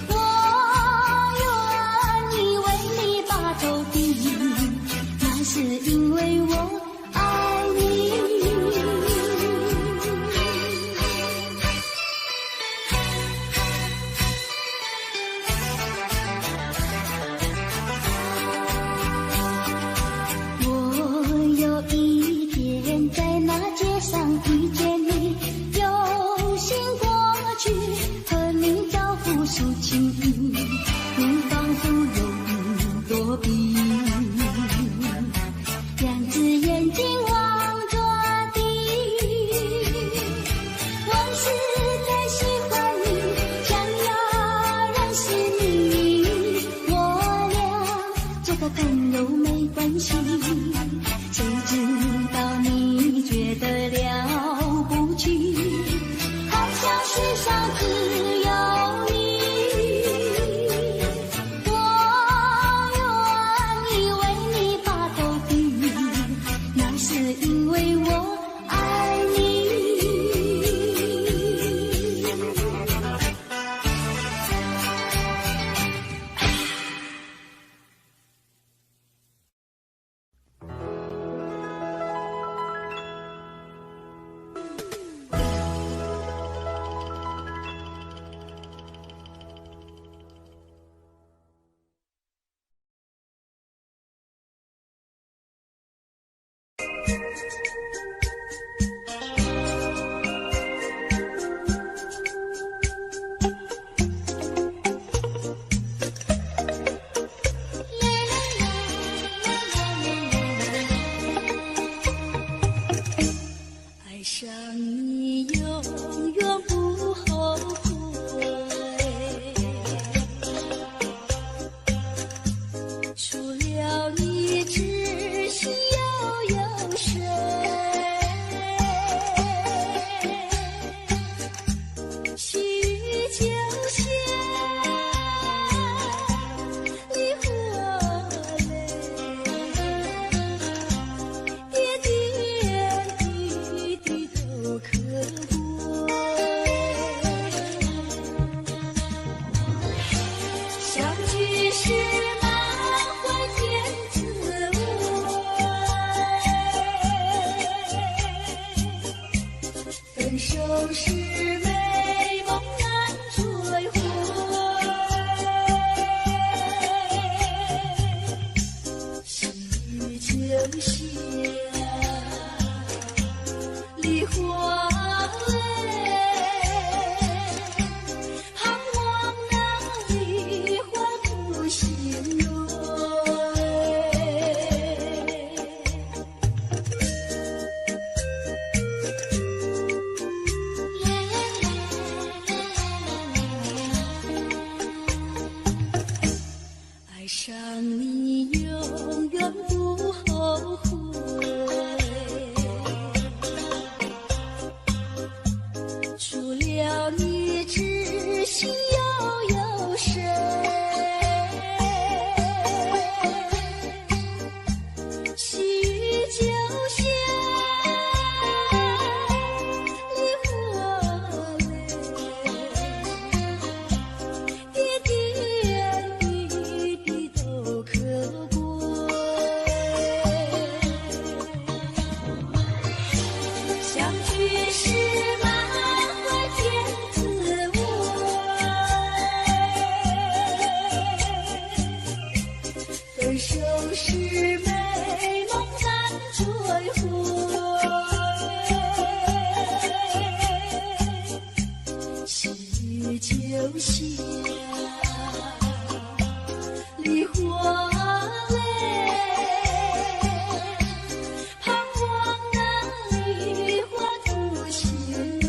我愿意为你把头低，那是因为我爱你。我有一天在那街上遇见你，有心过去和你交付抒情，你仿佛容躲避，两只眼睛望着地。我实在喜欢你，想要认识你，我俩做个朋友没关系。谁知道你觉得了不起，好像世上只有你，我愿意为你把头低，那是因为我爱你。爱上你永远不后悔，除了你知心又有谁？细雨就像梨花泪，点点滴滴都可贵。相聚时满怀甜滋味，分手时美梦难追回。细雨就像梨花泪，盼望那梨花不心蕊。爱上你永远不后悔，除了你知心又有谁？细雨就像梨花泪，点点滴滴都可贵。相聚时满怀甜滋味，分手时美梦难追回。细雨就像梨花泪，盼望那梨花不心蕊。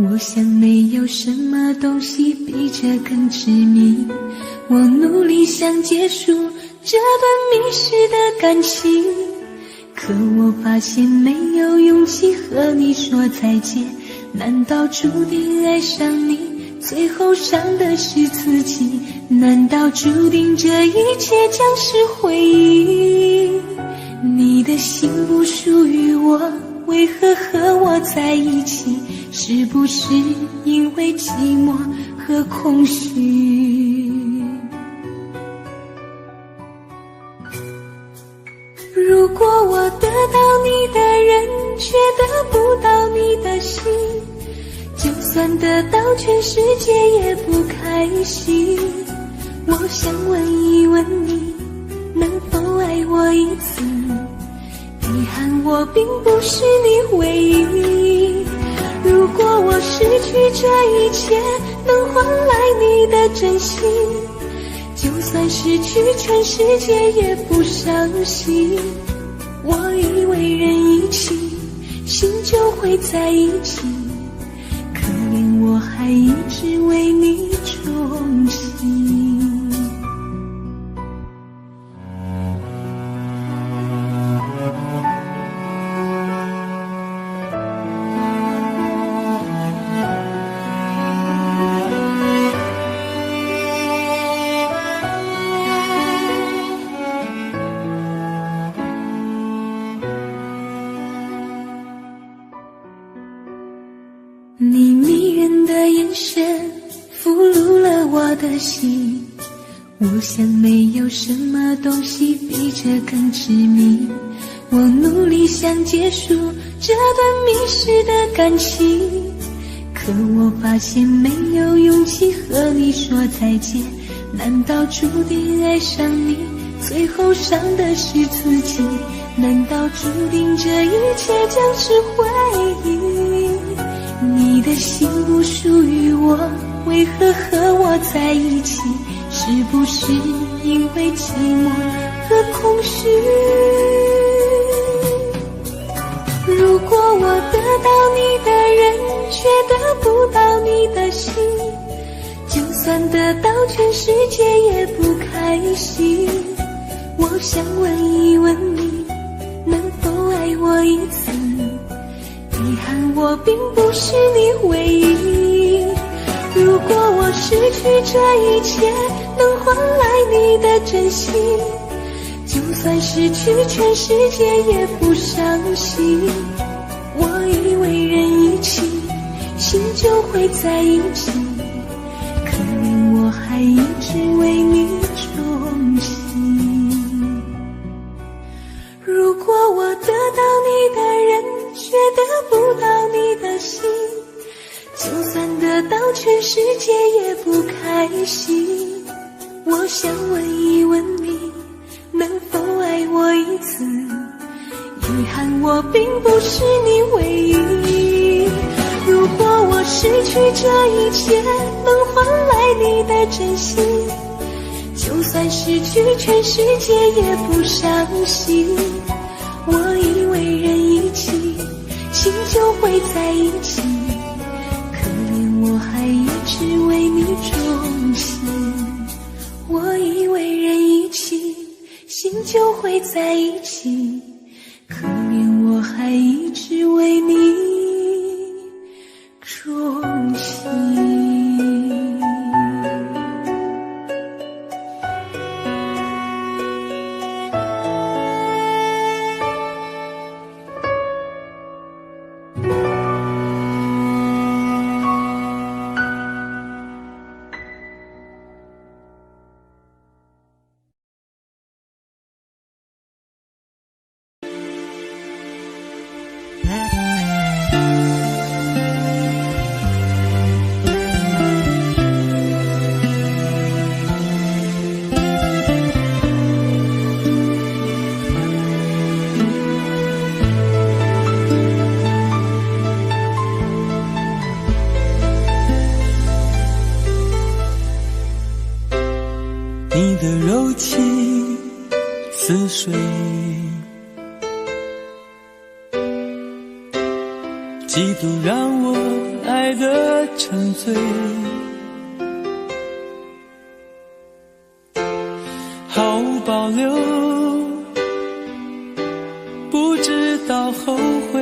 我想没有什么东西比这更致命，我努力想结束这段迷失的感情，可我发现没有勇气和你说再见，难道注定爱上你，最后伤的是自己？难道注定这一切将是回忆？你的心不属于我，为何和我在一起？是不是因为寂寞和空虚？如果我得到你的人，却得不到你的心，就算得到全世界也不开心。我想问一问你，能否爱我一次？遗憾我并不是你唯一。如果我失去这一切，能换来你的真心，就算失去全世界也不伤心。我以为人一起，心就会在一起，可怜我还一直为你钟情。你迷人的眼神俘虏了我的心，我想没有什么东西比这更致命，我努力想结束这段迷失的感情，可我发现没有勇气和你说再见，难道注定爱上你，最后伤的是自己？难道注定这一切将是回忆？你的心不属于我，为何和我在一起？是不是因为寂寞和空虚？如果我得到你的人，却得不到你的心，就算得到全世界也不开心。我想问一问你，能否爱我一次？遗憾我并不是你唯一。如果我失去这一切，能换来你的真心，就算失去全世界也不伤心。我以为人一起，心就会在一起，可怜我还一直为你钟情。如果我得到你的人，却得不到你的心，就算得到全世界也不开心。我想问一问你，能否爱我一次？遗憾我并不是你唯一。如果我失去这一切，能换来你的真心，就算失去全世界也不伤心。我以为人一起，心就会在一起，可怜我还一直为你钟情。我以为人一起，心就会在一起，可怜我还一直为你钟情。你的柔情似水，嫉妒让我爱得沉醉，毫无保留，不知道后悔。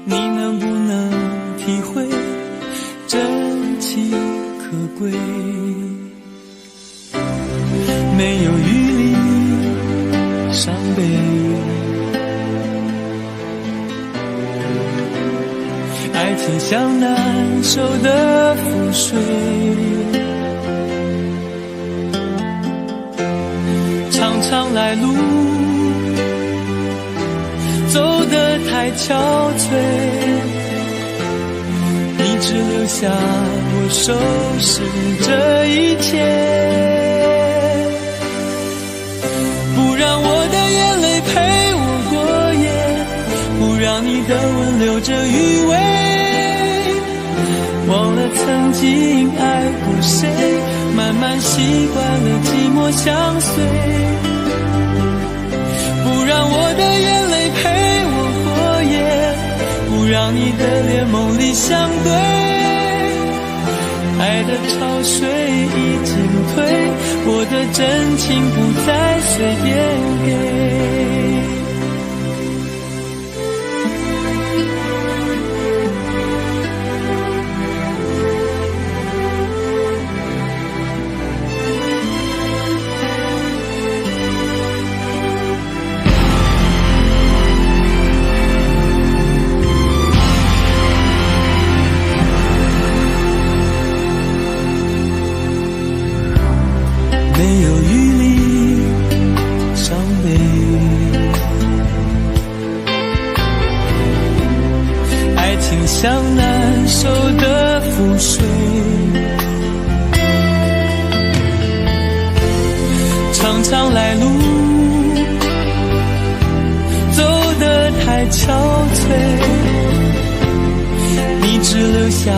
你能不能体会真情可贵？没有余力伤悲，爱情像难收的覆水，常常来路走得太憔悴，你只留下我收拾这一切，不让我的眼泪陪我过夜，不让你的吻留着余味，忘了曾经爱过谁，慢慢习惯了寂寞相随，不让我的眼泪陪我过夜，不让你的脸梦里相对，爱的潮水已经退，我的真情不再随便给。没有余力伤悲，爱情像难收的覆水，常常来路走得太憔悴，你只留下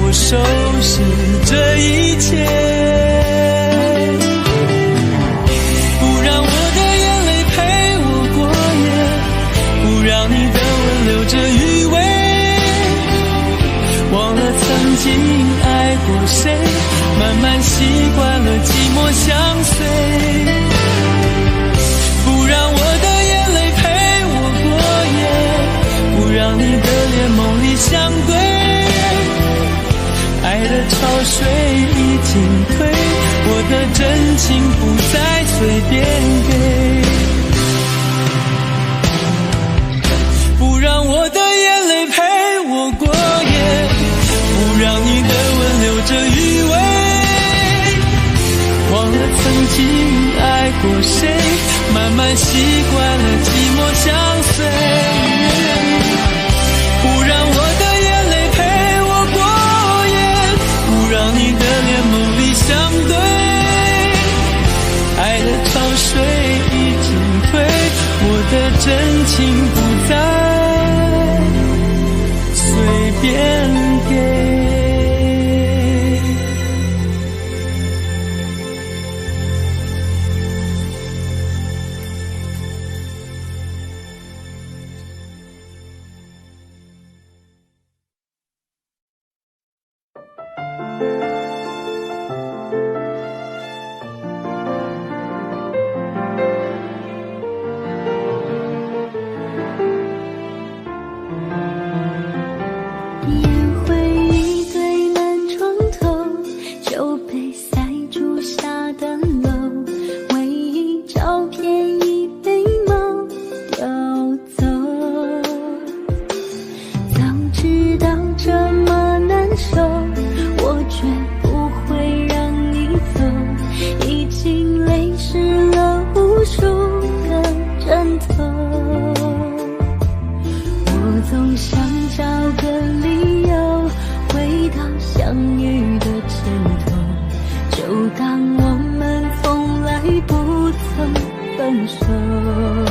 我收拾这一切，让你的吻留着余味，忘了曾经爱过谁，慢慢习惯了寂寞相随，不让我的眼泪陪我过夜，不让你的脸梦里相对，爱的潮水已经退，我的真情不再随便给，不让我的眼泪陪我过夜，不让你的吻留着余味，忘了曾经爱过谁，慢慢习惯了寂寞相随，不让我的眼泪陪我过夜，不让你的脸梦里相对，爱的潮水已经退，我的真情不再随便给。就当我们从来不曾分手。